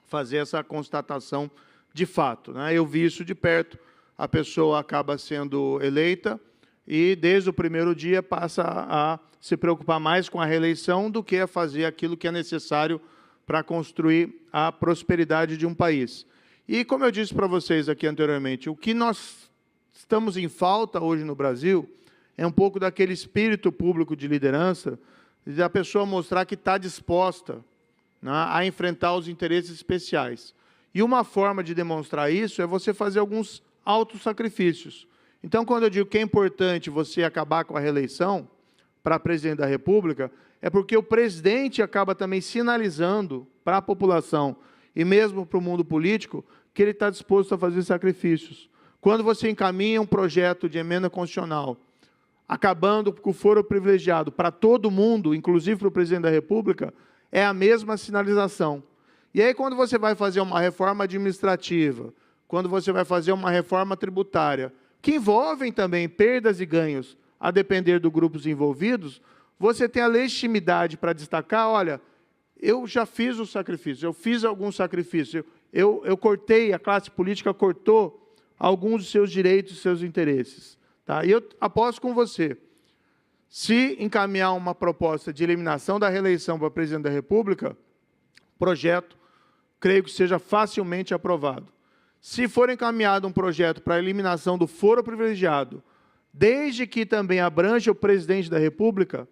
Speaker 4: fazer essa constatação de fato, né? Eu vi isso de perto. A pessoa acaba sendo eleita e, desde o primeiro dia, passa a se preocupar mais com a reeleição do que a fazer aquilo que é necessário para construir a prosperidade de um país. E, como eu disse para vocês aqui anteriormente, o que nós estamos em falta hoje no Brasil é um pouco daquele espírito público de liderança, de a pessoa mostrar que está disposta, né, a enfrentar os interesses especiais. E uma forma de demonstrar isso é você fazer alguns autossacrifícios. Então, quando eu digo que é importante você acabar com a reeleição para presidente da República, é porque o presidente acaba também sinalizando para a população e mesmo para o mundo político que ele está disposto a fazer sacrifícios. Quando você encaminha um projeto de emenda constitucional, acabando com o foro privilegiado para todo mundo, inclusive para o presidente da República, é a mesma sinalização. E aí, quando você vai fazer uma reforma administrativa, quando você vai fazer uma reforma tributária, que envolvem também perdas e ganhos, a depender dos grupos envolvidos, você tem a legitimidade para destacar, olha, eu já fiz o sacrifício, eu fiz algum sacrifício, eu cortei, a classe política cortou alguns dos seus direitos e seus interesses. Tá? E eu aposto com você, se encaminhar uma proposta de eliminação da reeleição para presidente da República, projeto, creio que seja facilmente aprovado. Se for encaminhado um projeto para a eliminação do foro privilegiado, desde que também abranja o presidente da República,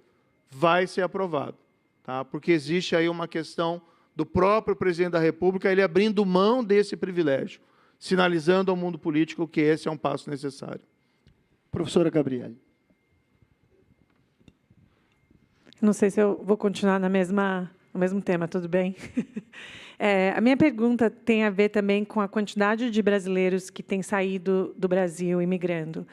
Speaker 4: vai ser aprovado. Tá? Porque existe aí uma questão do próprio presidente da República, ele abrindo mão desse privilégio, sinalizando ao mundo político que esse é um passo necessário.
Speaker 2: Professora Gabriele.
Speaker 5: Não sei se eu vou continuar no mesmo tema, tudo bem? A minha pergunta tem a ver também com a quantidade de brasileiros que têm saído do Brasil imigrando.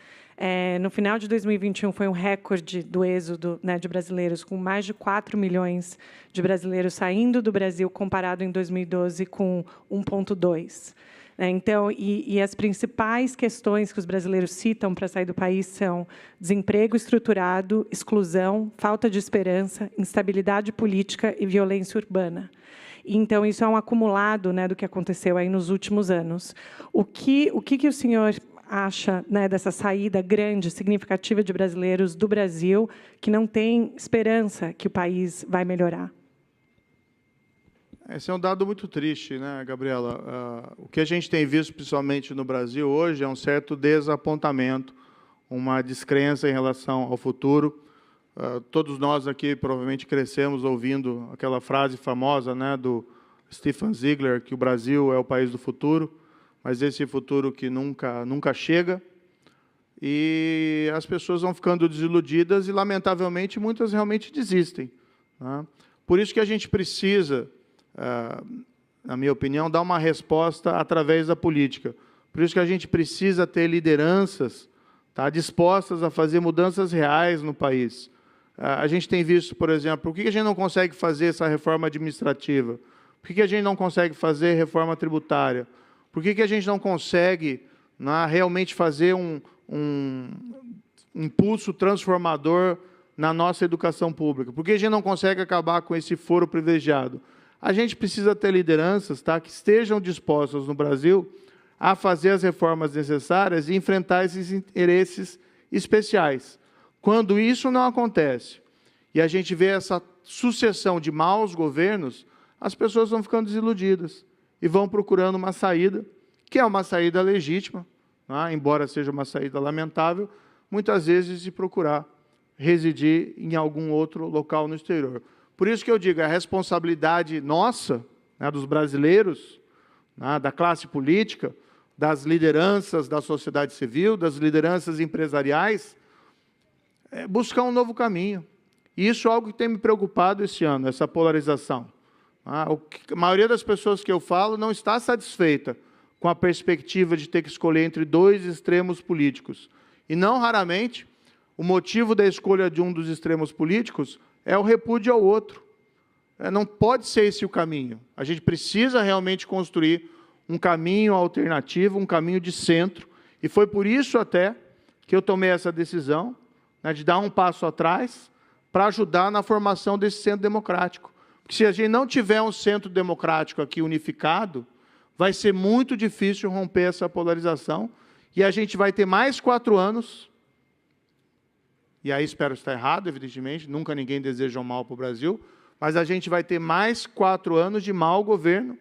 Speaker 5: No final de 2021, foi um recorde do êxodo, né, de brasileiros, com mais de 4 milhões de brasileiros saindo do Brasil, comparado em 2012 com 1,2. Então, e as principais questões que os brasileiros citam para sair do país são desemprego estruturado, exclusão, falta de esperança, instabilidade política e violência urbana. Então, isso é um acumulado, né, do que aconteceu aí nos últimos anos. O que o senhor acha, né, dessa saída grande, significativa de brasileiros do Brasil que não tem esperança que o país vai melhorar?
Speaker 4: Esse é um dado muito triste, né, Gabriela? O que a gente tem visto, principalmente no Brasil hoje, é um certo desapontamento, uma descrença em relação ao futuro. Todos nós aqui provavelmente crescemos ouvindo aquela frase famosa, né, do Stephen Ziegler, que o Brasil é o país do futuro, mas esse futuro que nunca chega. E as pessoas vão ficando desiludidas e, lamentavelmente, muitas realmente desistem, né? Por isso que a gente precisa, na minha opinião, dar uma resposta através da política. Por isso que a gente precisa ter lideranças, tá, dispostas a fazer mudanças reais no país. A gente tem visto, por exemplo, por que a gente não consegue fazer essa reforma administrativa? Por que a gente não consegue fazer reforma tributária? Por que a gente não consegue, né, realmente fazer um impulso transformador na nossa educação pública? Por que a gente não consegue acabar com esse foro privilegiado? A gente precisa ter lideranças, tá, que estejam dispostas no Brasil a fazer as reformas necessárias e enfrentar esses interesses especiais. Quando isso não acontece e a gente vê essa sucessão de maus governos, as pessoas vão ficando desiludidas e vão procurando uma saída, que é uma saída legítima, né, embora seja uma saída lamentável, muitas vezes de procurar residir em algum outro local no exterior. Por isso que eu digo, a responsabilidade nossa, né, dos brasileiros, né, da classe política, das lideranças da sociedade civil, das lideranças empresariais, é buscar um novo caminho. E isso é algo que tem me preocupado esse ano, essa polarização. A maioria das pessoas que eu falo não está satisfeita com a perspectiva de ter que escolher entre dois extremos políticos. E não raramente, o motivo da escolha de um dos extremos políticos é o repúdio ao outro. Não pode ser esse o caminho. A gente precisa realmente construir um caminho alternativo, um caminho de centro. E foi por isso até que eu tomei essa decisão, né, de dar um passo atrás para ajudar na formação desse centro democrático. Porque se a gente não tiver um centro democrático aqui unificado, vai ser muito difícil romper essa polarização e a gente vai ter mais 4 anos, e aí espero estar errado, evidentemente, nunca ninguém deseja um mal para o Brasil, mas a gente vai ter mais 4 anos de mau governo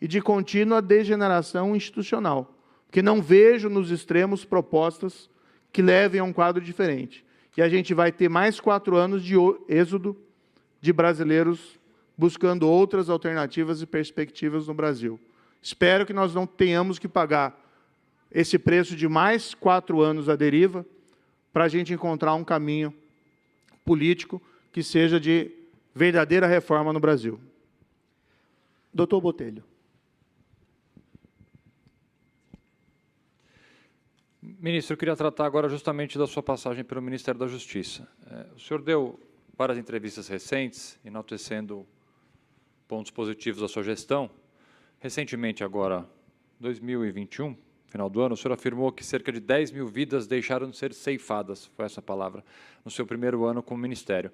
Speaker 4: e de contínua degeneração institucional, porque não vejo nos extremos propostas que levem a um quadro diferente. E a gente vai ter mais 4 anos de êxodo de brasileiros buscando outras alternativas e perspectivas no Brasil. Espero que nós não tenhamos que pagar esse preço de mais 4 anos à deriva para a gente encontrar um caminho político que seja de verdadeira reforma no Brasil.
Speaker 2: Doutor Botelho.
Speaker 7: Ministro, eu queria tratar agora justamente da sua passagem pelo Ministério da Justiça. O senhor deu várias entrevistas recentes, enaltecendo pontos positivos da sua gestão. Recentemente, agora, 2021, final do ano, o senhor afirmou que cerca de 10 mil vidas deixaram de ser ceifadas, foi essa a palavra, no seu primeiro ano como Ministério.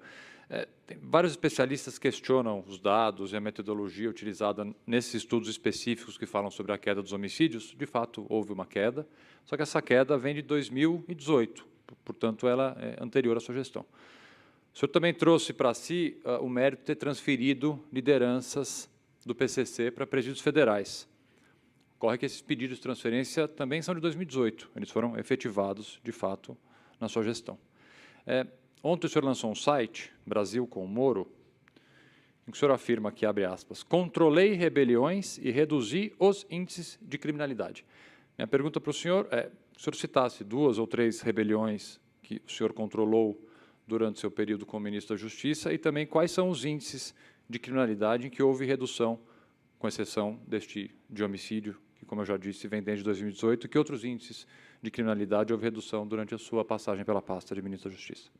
Speaker 7: Vários especialistas questionam os dados e a metodologia utilizada nesses estudos específicos que falam sobre a queda dos homicídios. De fato, houve uma queda, só que essa queda vem de 2018, portanto, ela é anterior à sua gestão. O senhor também trouxe para si o mérito de ter transferido lideranças do PCC para presídios federais. Ocorre que esses pedidos de transferência também são de 2018, eles foram efetivados, de fato, na sua gestão. Ontem o senhor lançou um site, Brasil com o Moro, em que o senhor afirma que, abre aspas, controlei rebeliões e reduzi os índices de criminalidade. Minha pergunta para o senhor é, se o senhor citasse 2 ou 3 rebeliões que o senhor controlou durante seu período como ministro da Justiça e também quais são os índices de criminalidade em que houve redução, com exceção deste de homicídio, que, como eu já disse, vem desde 2018, e que outros índices de criminalidade houve redução durante a sua passagem pela pasta de ministro da Justiça?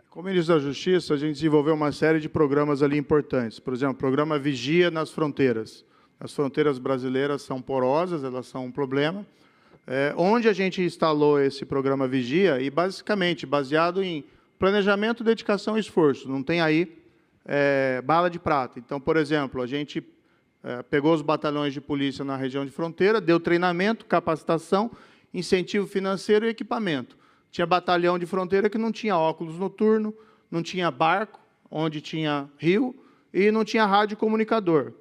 Speaker 4: Como ministro da Justiça, a gente desenvolveu uma série de programas ali importantes. Por exemplo, o programa Vigia nas Fronteiras. As fronteiras brasileiras são porosas, elas são um problema. Onde a gente instalou esse programa Vigia, e basicamente baseado em planejamento, dedicação e esforço. Não tem aí bala de prata. Então, por exemplo, a gente pegou os batalhões de polícia na região de fronteira, deu treinamento, capacitação, incentivo financeiro e equipamento. Tinha batalhão de fronteira que não tinha óculos noturno, não tinha barco, onde tinha rio, e não tinha rádio comunicador.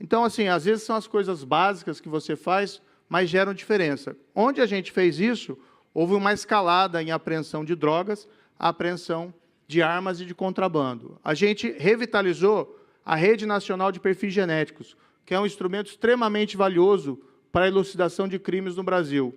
Speaker 4: Então, assim, às vezes são as coisas básicas que você faz, mas geram diferença. Onde a gente fez isso, houve uma escalada em apreensão de drogas, apreensão de armas e de contrabando. A gente revitalizou a Rede Nacional de Perfis Genéticos, que é um instrumento extremamente valioso para a elucidação de crimes no Brasil.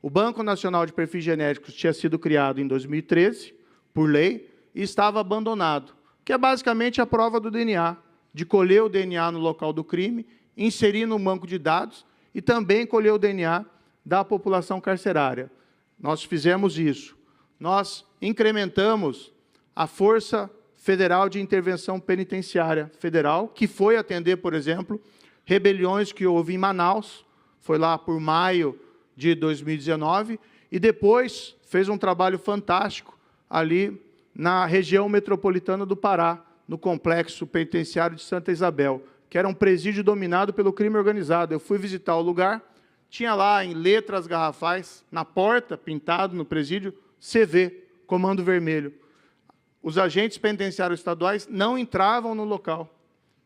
Speaker 4: O Banco Nacional de Perfis Genéticos tinha sido criado em 2013, por lei, e estava abandonado, que é basicamente a prova do DNA, de colher o DNA no local do crime, inserir no banco de dados e também colher o DNA da população carcerária. Nós fizemos isso. Nós incrementamos a Força Federal de Intervenção Penitenciária Federal, que foi atender, por exemplo, rebeliões que houve em Manaus, foi lá por maio de 2019, e depois fez um trabalho fantástico ali na região metropolitana do Pará, no complexo penitenciário de Santa Isabel, que era um presídio dominado pelo crime organizado. Eu fui visitar o lugar, tinha lá em letras garrafais, na porta, pintado no presídio, CV, Comando Vermelho. Os agentes penitenciários estaduais não entravam no local.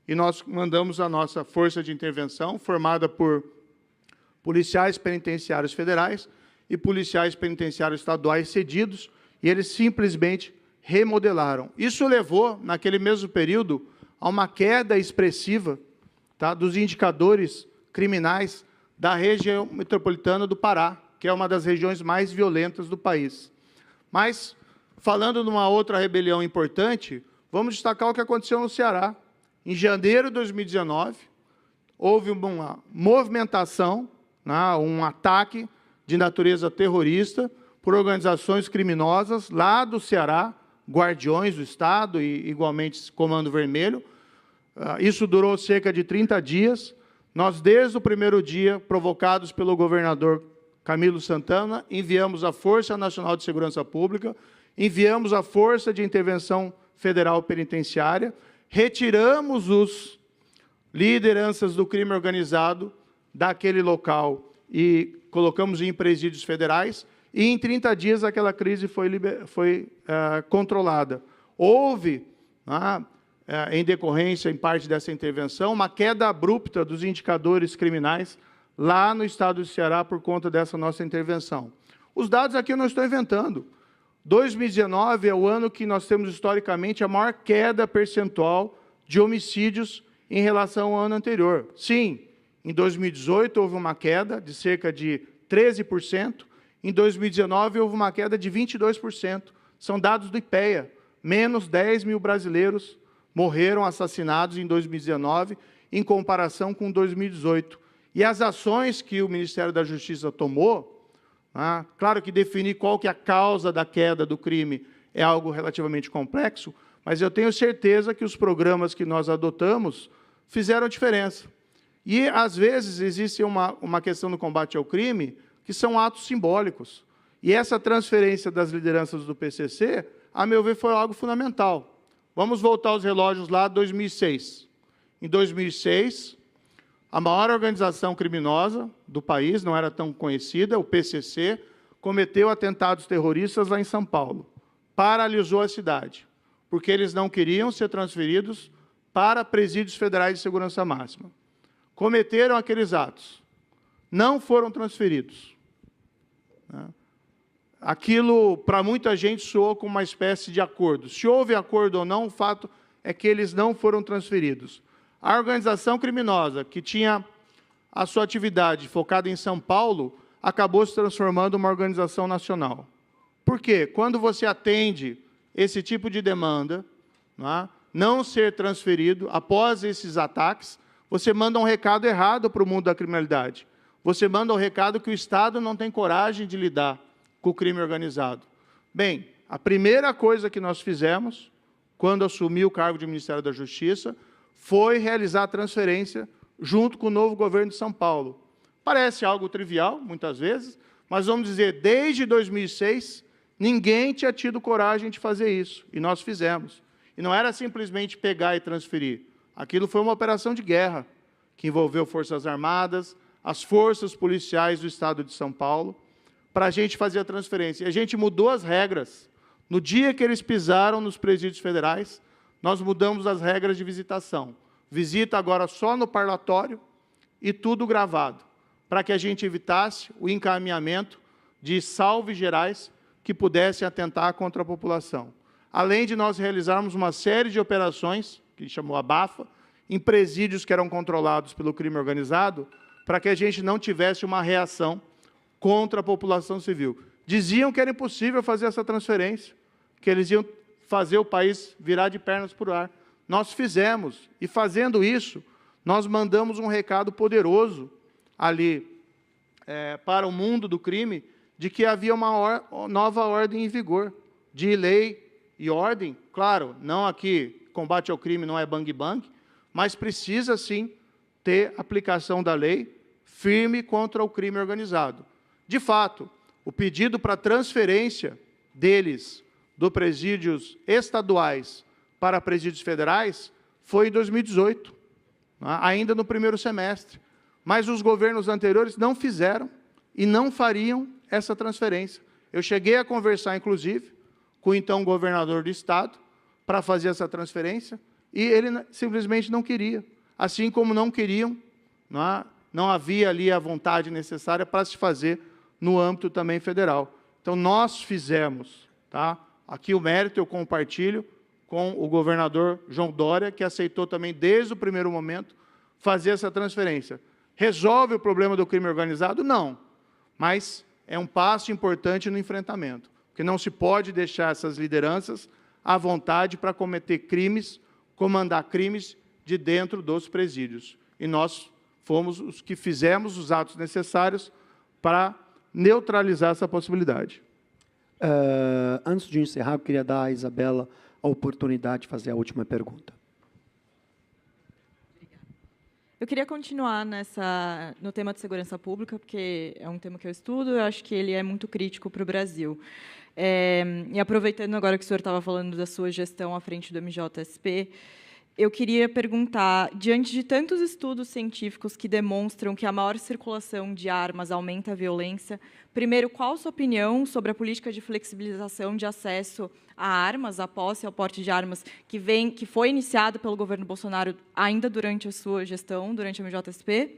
Speaker 4: E nós mandamos a nossa força de intervenção, formada por policiais penitenciários federais e policiais penitenciários estaduais cedidos, e eles simplesmente remodelaram. Isso levou, naquele mesmo período, a uma queda expressiva, tá, dos indicadores criminais da região metropolitana do Pará, que é uma das regiões mais violentas do país. Mas, falando de uma outra rebelião importante, vamos destacar o que aconteceu no Ceará. Em janeiro de 2019, houve uma movimentação, né, um ataque de natureza terrorista por organizações criminosas lá do Ceará, Guardiões do Estado e, igualmente, Comando Vermelho. Isso durou cerca de 30 dias. Nós, desde o primeiro dia, provocados pelo governador Camilo Santana, enviamos a Força Nacional de Segurança Pública, enviamos a Força de Intervenção Federal Penitenciária, retiramos os lideranças do crime organizado daquele local e colocamos em presídios federais, e em 30 dias aquela crise foi controlada. Houve, em decorrência, em parte dessa intervenção, uma queda abrupta dos indicadores criminais lá no estado do Ceará por conta dessa nossa intervenção. Os dados aqui eu não estou inventando. 2019 é o ano que nós temos, historicamente, a maior queda percentual de homicídios em relação ao ano anterior. Sim, em 2018 houve uma queda de cerca de 13%, em 2019 houve uma queda de 22%. São dados do IPEA. Menos 10 mil brasileiros morreram assassinados em 2019, em comparação com 2018. E as ações que o Ministério da Justiça tomou, claro que definir qual que é a causa da queda do crime é algo relativamente complexo, mas eu tenho certeza que os programas que nós adotamos fizeram diferença. E, às vezes, existe uma questão no combate ao crime que são atos simbólicos. E essa transferência das lideranças do PCC, a meu ver, foi algo fundamental. Vamos voltar aos relógios lá, 2006. Em 2006, a maior organização criminosa do país, não era tão conhecida, o PCC, cometeu atentados terroristas lá em São Paulo. Paralisou a cidade, porque eles não queriam ser transferidos para presídios federais de segurança máxima. Cometeram aqueles atos. Não foram transferidos. Aquilo, para muita gente, soou como uma espécie de acordo. Se houve acordo ou não, o fato é que eles não foram transferidos. A organização criminosa, que tinha a sua atividade focada em São Paulo, acabou se transformando em uma organização nacional. Por quê? Quando você atende esse tipo de demanda, não ser transferido após esses ataques, você manda um recado errado para o mundo da criminalidade. Você manda um recado que o Estado não tem coragem de lidar com o crime organizado. Bem, a primeira coisa que nós fizemos, quando assumi o cargo de Ministério da Justiça, foi realizar a transferência junto com o novo governo de São Paulo. Parece algo trivial, muitas vezes, mas vamos dizer, desde 2006, ninguém tinha tido coragem de fazer isso, e nós fizemos. E não era simplesmente pegar e transferir. Aquilo foi uma operação de guerra, que envolveu Forças Armadas, as forças policiais do Estado de São Paulo, para a gente fazer a transferência. E a gente mudou as regras. No dia que eles pisaram nos presídios federais, nós mudamos as regras de visitação. Visita agora só no parlatório e tudo gravado, para que a gente evitasse o encaminhamento de salves gerais que pudessem atentar contra a população. Além de nós realizarmos uma série de operações, que chamou ABAFA, em presídios que eram controlados pelo crime organizado, para que a gente não tivesse uma reação contra a população civil. Diziam que era impossível fazer essa transferência, que eles iam fazer o país virar de pernas para o ar. Nós fizemos, e fazendo isso, nós mandamos um recado poderoso ali para o mundo do crime, de que havia uma nova ordem em vigor, de lei e ordem. Claro, não aqui, combate ao crime não é bang-bang, mas precisa, sim, ter aplicação da lei firme contra o crime organizado. De fato, o pedido para transferência deles, dos presídios estaduais para presídios federais, foi em 2018, ainda no primeiro semestre. Mas os governos anteriores não fizeram e não fariam essa transferência. Eu cheguei a conversar, inclusive, com o então governador do Estado, para fazer essa transferência, e ele simplesmente não queria. Assim como não queriam, não havia ali a vontade necessária para se fazer no âmbito também federal. Então, nós fizemos. Tá? Aqui o mérito eu compartilho com o governador João Dória, que aceitou também, desde o primeiro momento, fazer essa transferência. Resolve o problema do crime organizado? Não. Mas é um passo importante no enfrentamento, porque não se pode deixar essas lideranças à vontade para cometer crimes, comandar crimes de dentro dos presídios. E nós fomos os que fizemos os atos necessários para neutralizar essa possibilidade.
Speaker 2: Antes de encerrar, eu queria dar à Isabela a oportunidade de fazer a última pergunta.
Speaker 3: Eu queria continuar no tema de segurança pública, porque é um tema que eu estudo, eu acho que ele é muito crítico para o Brasil. E aproveitando agora que o senhor estava falando da sua gestão à frente do MJSP, eu queria perguntar, diante de tantos estudos científicos que demonstram que a maior circulação de armas aumenta a violência, primeiro, qual a sua opinião sobre a política de flexibilização de acesso a armas, a posse e ao porte de armas, que foi iniciado pelo governo Bolsonaro ainda durante a sua gestão, durante a MJSP?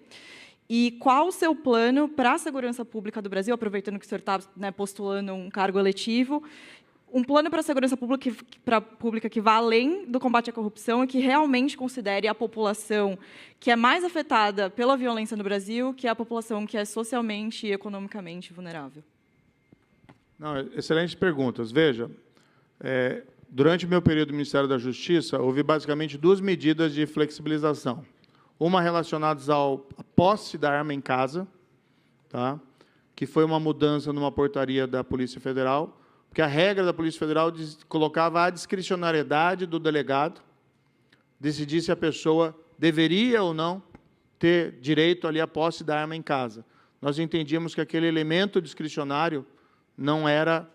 Speaker 3: E qual o seu plano para a segurança pública do Brasil, aproveitando que o senhor está postulando um cargo eletivo, um plano para a segurança pública que vá além do combate à corrupção e que realmente considere a população que é mais afetada pela violência no Brasil, que é a população que é socialmente e economicamente vulnerável?
Speaker 4: Não, excelentes perguntas. Veja, durante o meu período no Ministério da Justiça, houve basicamente duas medidas de flexibilização. Uma relacionada à posse da arma em casa, tá? Que foi uma mudança numa portaria da Polícia Federal, porque a regra da Polícia Federal colocava a discricionariedade do delegado decidir se a pessoa deveria ou não ter direito ali à posse da arma em casa. Nós entendíamos que aquele elemento discricionário não era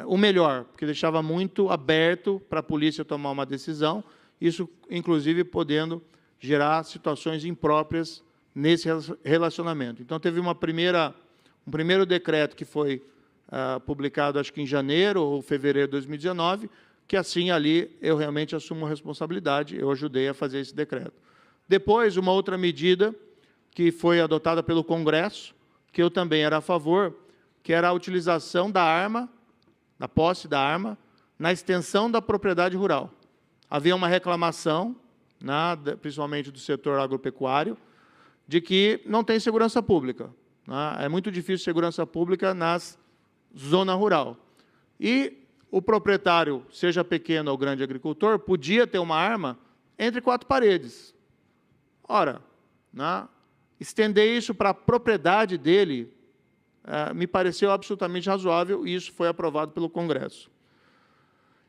Speaker 4: o melhor, porque deixava muito aberto para a polícia tomar uma decisão, isso, inclusive, podendo gerar situações impróprias nesse relacionamento. Então, teve um primeiro decreto que foi publicado, acho que em janeiro ou fevereiro de 2019, que assim ali eu realmente assumo a responsabilidade, eu ajudei a fazer esse decreto. Depois, uma outra medida que foi adotada pelo Congresso, que eu também era a favor, que era a utilização da arma, da posse da arma, na extensão da propriedade rural. Havia uma reclamação, principalmente do setor agropecuário, de que não tem segurança pública. É muito difícil segurança pública nas zona rural. E o proprietário, seja pequeno ou grande agricultor, podia ter uma arma entre quatro paredes. Ora, estender isso para a propriedade dele me pareceu absolutamente razoável, e isso foi aprovado pelo Congresso.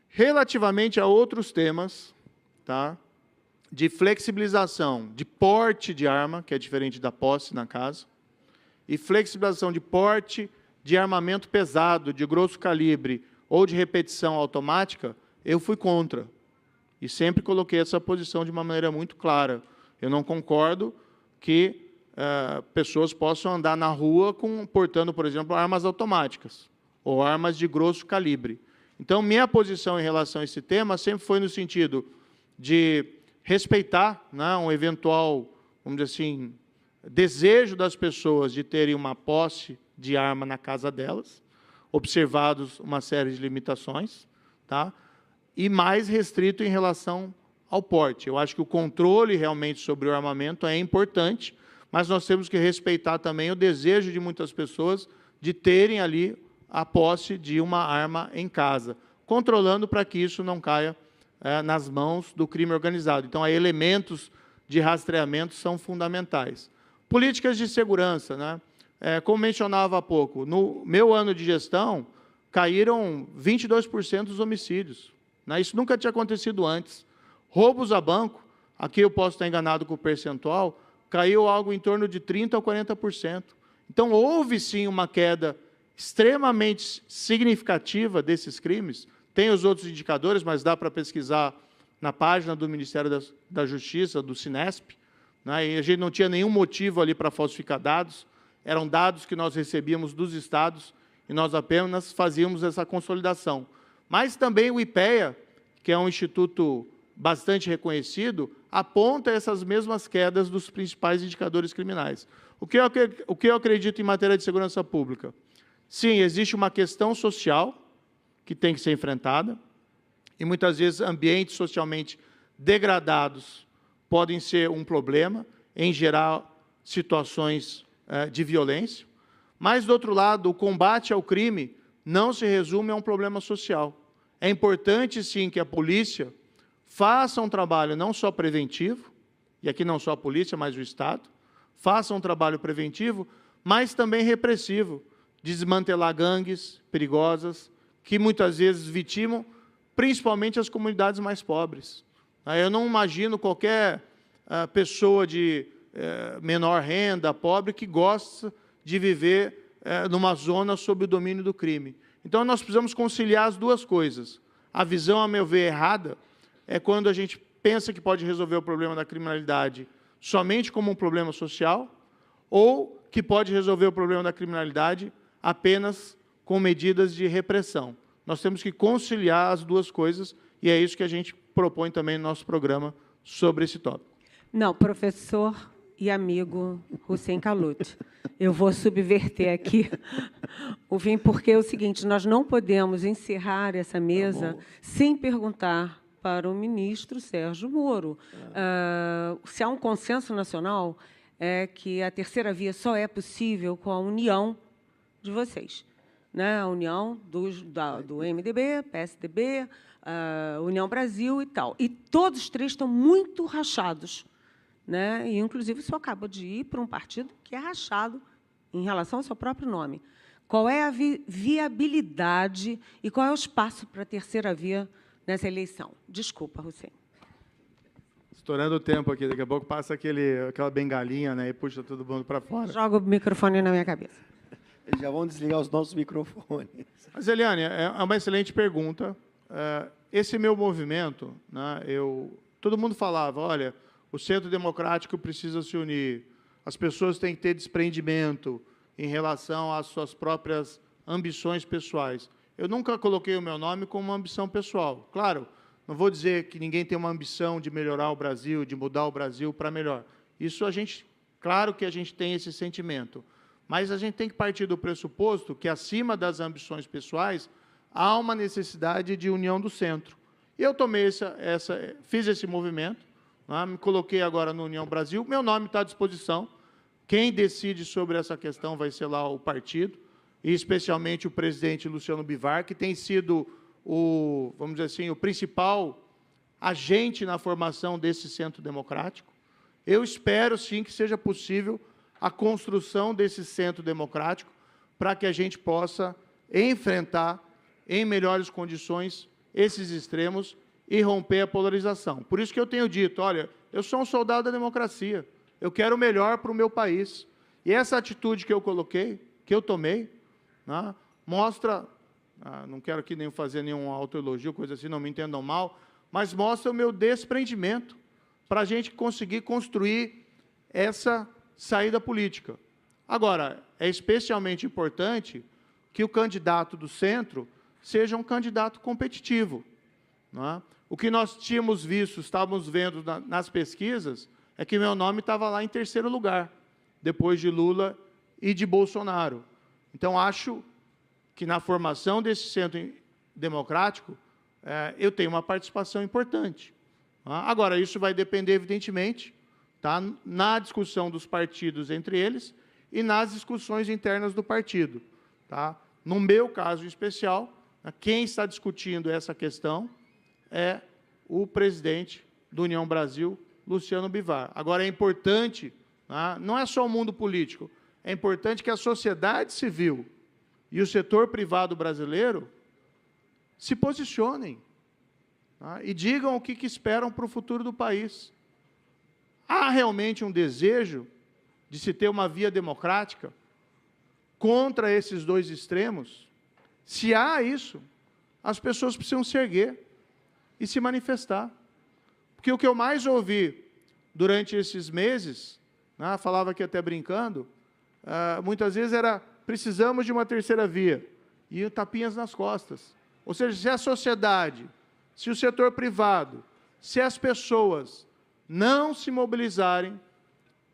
Speaker 4: Relativamente a outros temas, de flexibilização de porte de arma, que é diferente da posse na casa, e flexibilização de porte de armamento pesado, de grosso calibre ou de repetição automática, eu fui contra. E sempre coloquei essa posição de uma maneira muito clara. Eu não concordo que pessoas possam andar na rua portando, por exemplo, armas automáticas ou armas de grosso calibre. Então, minha posição em relação a esse tema sempre foi no sentido de respeitar, né, um eventual, vamos dizer assim, desejo das pessoas de terem uma posse de arma na casa delas, observados uma série de limitações, tá? E mais restrito em relação ao porte. Eu acho que o controle realmente sobre o armamento é importante, mas nós temos que respeitar também o desejo de muitas pessoas de terem ali a posse de uma arma em casa, controlando para que isso não caia nas mãos do crime organizado. Então, aí, elementos de rastreamento são fundamentais. Políticas de segurança, né? Como mencionava há pouco, no meu ano de gestão, caíram 22% dos homicídios, né? Isso nunca tinha acontecido antes. Roubos a banco, aqui eu posso estar enganado com o percentual, caiu algo em torno de 30% a 40%. Então, houve, sim, uma queda extremamente significativa desses crimes. Tem os outros indicadores, mas dá para pesquisar na página do Ministério da Justiça, do Sinesp, né? E a gente não tinha nenhum motivo ali para falsificar dados, eram dados que nós recebíamos dos estados e nós apenas fazíamos essa consolidação. Mas também o IPEA, que é um instituto bastante reconhecido, aponta essas mesmas quedas dos principais indicadores criminais. O que eu acredito em matéria de segurança pública? Sim, existe uma questão social que tem que ser enfrentada, e muitas vezes ambientes socialmente degradados podem ser um problema em gerar situações de violência, mas, do outro lado, o combate ao crime não se resume a um problema social. É importante, sim, que a polícia faça um trabalho não só preventivo, e aqui não só a polícia, mas o Estado, faça um trabalho preventivo, mas também repressivo, desmantelar gangues perigosas, que muitas vezes vitimam principalmente as comunidades mais pobres. Eu não imagino qualquer pessoa de menor renda, pobre, que gosta de viver numa zona sob o domínio do crime. Então, nós precisamos conciliar as duas coisas. A visão, a meu ver, errada, é quando a gente pensa que pode resolver o problema da criminalidade somente como um problema social, ou que pode resolver o problema da criminalidade apenas com medidas de repressão. Nós temos que conciliar as duas coisas, e é isso que a gente propõe também no nosso programa sobre esse tópico.
Speaker 6: Não, professor e amigo Hussein Khallout, eu vou subverter aqui o fim, porque é o seguinte, nós não podemos encerrar essa mesa sem perguntar para o ministro Sérgio Moro. Se há um consenso nacional, é que a terceira via só é possível com a união de vocês, né? A união do MDB, PSDB, União Brasil e tal. E todos os três estão muito rachados, né? E, inclusive, o senhor acaba de ir para um partido que é rachado em relação ao seu próprio nome. Qual é a viabilidade e qual é o espaço para a terceira via nessa eleição? Desculpa, Hussein.
Speaker 4: Estourando o tempo aqui, daqui a pouco passa aquela bengalinha, né, e puxa todo mundo para fora.
Speaker 6: Joga o microfone na minha cabeça.
Speaker 2: Eles já vão desligar os nossos microfones.
Speaker 4: Mas, Eliane, é uma excelente pergunta. Esse meu movimento, né, todo mundo falava, olha, o Centro Democrático precisa se unir, as pessoas têm que ter desprendimento em relação às suas próprias ambições pessoais. Eu nunca coloquei o meu nome como uma ambição pessoal. Claro, não vou dizer que ninguém tem uma ambição de melhorar o Brasil, de mudar o Brasil para melhor. Isso claro que a gente tem esse sentimento, mas a gente tem que partir do pressuposto que, acima das ambições pessoais, há uma necessidade de união do centro. E eu fiz esse movimento, né, me coloquei agora no União Brasil, meu nome está à disposição, quem decide sobre essa questão vai ser lá o partido, e especialmente o presidente Luciano Bivar, que tem sido vamos dizer assim, o principal agente na formação desse centro democrático. Eu espero, sim, que seja possível a construção desse centro democrático para que a gente possa enfrentar, em melhores condições, esses extremos e romper a polarização. Por isso que eu tenho dito, olha, eu sou um soldado da democracia, eu quero o melhor para o meu país. E essa atitude que eu coloquei, que eu tomei, né, mostra, não quero aqui nem fazer nenhum autoelogio, coisa assim, não me entendam mal, mas mostra o meu desprendimento para a gente conseguir construir essa saída política. Agora, é especialmente importante que o candidato do centro seja um candidato competitivo. não é? O que nós tínhamos visto, estávamos vendo nas pesquisas, é que meu nome estava lá em terceiro lugar, depois de Lula e de Bolsonaro. Então, acho que na formação desse centro democrático, eu tenho uma participação importante. Agora, isso vai depender, evidentemente, tá, na discussão dos partidos entre eles e nas discussões internas do partido. Tá? No meu caso em especial, quem está discutindo essa questão é o presidente do União Brasil, Luciano Bivar. Agora, é importante, tá, não é só o mundo político, é importante que a sociedade civil e o setor privado brasileiro se posicionem, tá, e digam o que esperam para o futuro do país. Há realmente um desejo de se ter uma via democrática contra esses dois extremos? Se há isso, as pessoas precisam se erguer e se manifestar. Porque o que eu mais ouvi durante esses meses, né, falava aqui até brincando, muitas vezes era: precisamos de uma terceira via, e tapinhas nas costas. Ou seja, se a sociedade, se o setor privado, se as pessoas não se mobilizarem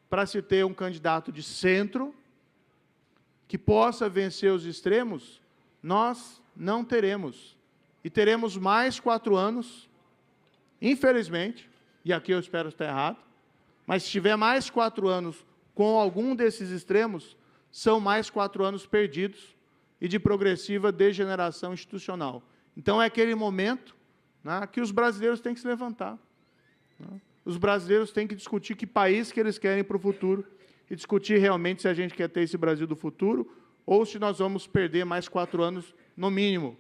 Speaker 4: para se ter um candidato de centro que possa vencer os extremos, nós não teremos. E teremos mais 4 anos, infelizmente, e aqui eu espero estar errado, mas se tiver mais 4 anos com algum desses extremos, são mais 4 anos perdidos e de progressiva degeneração institucional. Então, é aquele momento, né, que os brasileiros têm que se levantar. Né? Os brasileiros têm que discutir que país que eles querem para o futuro e discutir realmente se a gente quer ter esse Brasil do futuro ou se nós vamos perder mais 4 anos, no mínimo.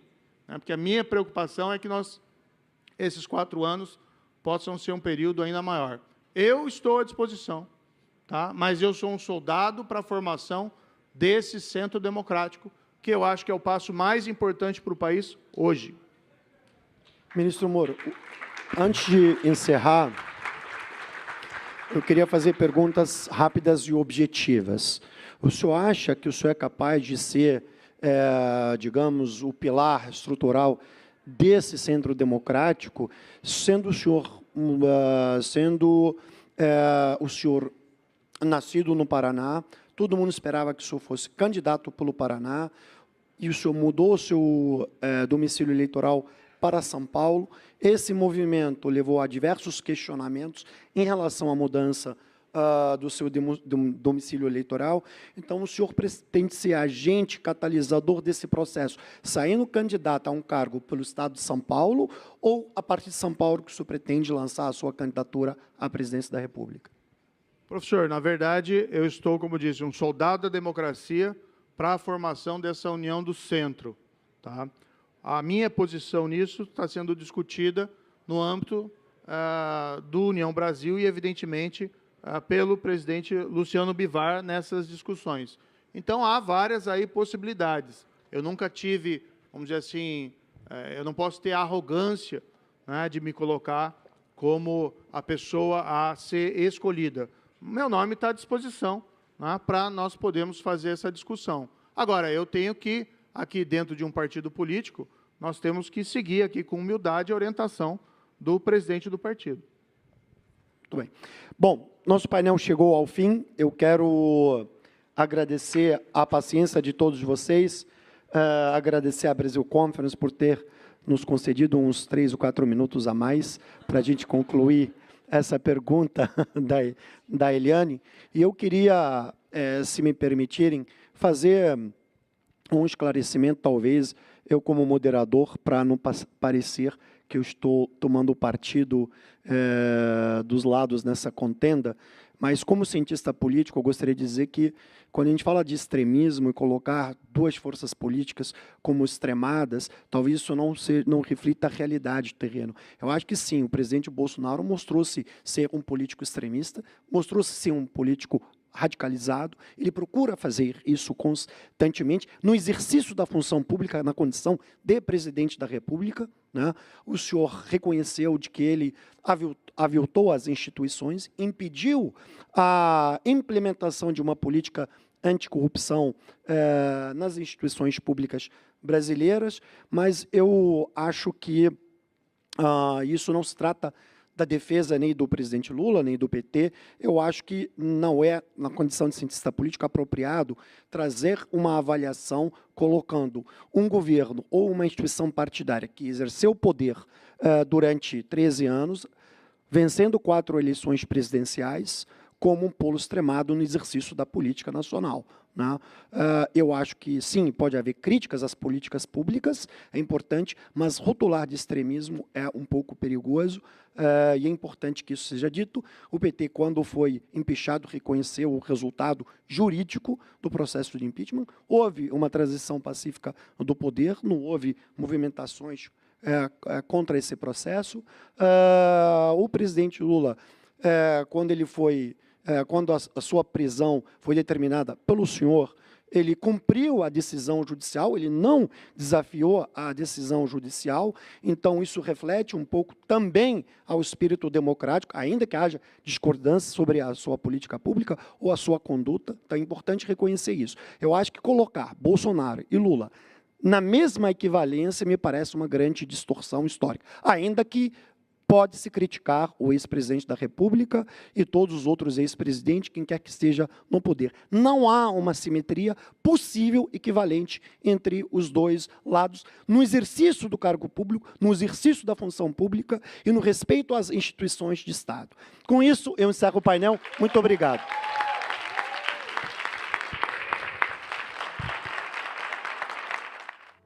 Speaker 4: Né? Porque a minha preocupação é que esses 4 anos possam ser um período ainda maior. Eu estou à disposição, tá? Mas eu sou um soldado para a formação desse centro democrático, que eu acho que é o passo mais importante para o país hoje.
Speaker 2: Ministro Moro, antes de encerrar, eu queria fazer perguntas rápidas e objetivas. O senhor acha que o senhor é capaz de ser, digamos, o pilar estrutural desse centro democrático, sendo o senhor nascido no Paraná, todo mundo esperava que o senhor fosse candidato pelo Paraná, e o senhor mudou o seu domicílio eleitoral para São Paulo. Esse movimento levou a diversos questionamentos em relação à mudança do seu domicílio eleitoral. Então, o senhor pretende ser agente catalisador desse processo, saindo candidato a um cargo pelo Estado de São Paulo, ou, a partir de São Paulo, que o senhor pretende lançar a sua candidatura à presidência da República?
Speaker 4: Professor, na verdade, eu estou, como disse, um soldado da democracia para a formação dessa união do centro. Tá? A minha posição nisso está sendo discutida no âmbito do União Brasil e, evidentemente, pelo presidente Luciano Bivar nessas discussões. Então, há várias aí possibilidades. Eu nunca tive, vamos dizer assim, eu não posso ter a arrogância, né, de me colocar como a pessoa a ser escolhida. Meu nome está à disposição, né, para nós podermos fazer essa discussão. Agora, eu tenho que, aqui dentro de um partido político, nós temos que seguir aqui com humildade a orientação do presidente do partido.
Speaker 2: Muito bem. Bom, nosso painel chegou ao fim. Eu quero agradecer a paciência de todos vocês, agradecer à Brasil Conference por ter nos concedido uns 3 ou 4 minutos a mais para a gente concluir essa pergunta da Eliane. E eu queria, se me permitirem, fazer um esclarecimento, talvez, eu como moderador, para não parecer que eu estou tomando partido dos lados nessa contenda, mas como cientista político, eu gostaria de dizer que, quando a gente fala de extremismo e colocar 2 forças políticas como extremadas, talvez isso não reflita a realidade do terreno. Eu acho que sim, o presidente Bolsonaro mostrou-se ser um político extremista, mostrou-se ser um político radicalizado, ele procura fazer isso constantemente no exercício da função pública, na condição de presidente da República, né? O senhor reconheceu de que ele aviltou as instituições, impediu a implementação de uma política anticorrupção nas instituições públicas brasileiras, mas eu acho que Isso não se trata da defesa nem do presidente Lula, nem do PT. Eu acho que não é, na condição de cientista político, apropriado trazer uma avaliação colocando um governo ou uma instituição partidária que exerceu o poder durante 13 anos, vencendo 4 eleições presidenciais, como um polo extremado no exercício da política nacional. Né? Eu acho que, sim, pode haver críticas às políticas públicas, é importante, mas rotular de extremismo é um pouco perigoso, e é importante que isso seja dito. O PT, quando foi empichado, reconheceu o resultado jurídico do processo de impeachment. Houve uma transição pacífica do poder, não houve movimentações contra esse processo. O presidente Lula, quando a sua prisão foi determinada pelo senhor, ele cumpriu a decisão judicial, ele não desafiou a decisão judicial, então isso reflete um pouco também ao espírito democrático, ainda que haja discordância sobre a sua política pública ou a sua conduta, então é importante reconhecer isso. Eu acho que colocar Bolsonaro e Lula na mesma equivalência me parece uma grande distorção histórica, ainda que pode-se criticar o ex-presidente da República e todos os outros ex-presidentes, quem quer que esteja no poder. Não há uma simetria possível equivalente entre os dois lados no exercício do cargo público, no exercício da função pública e no respeito às instituições de Estado. Com isso, eu encerro o painel. Muito obrigado.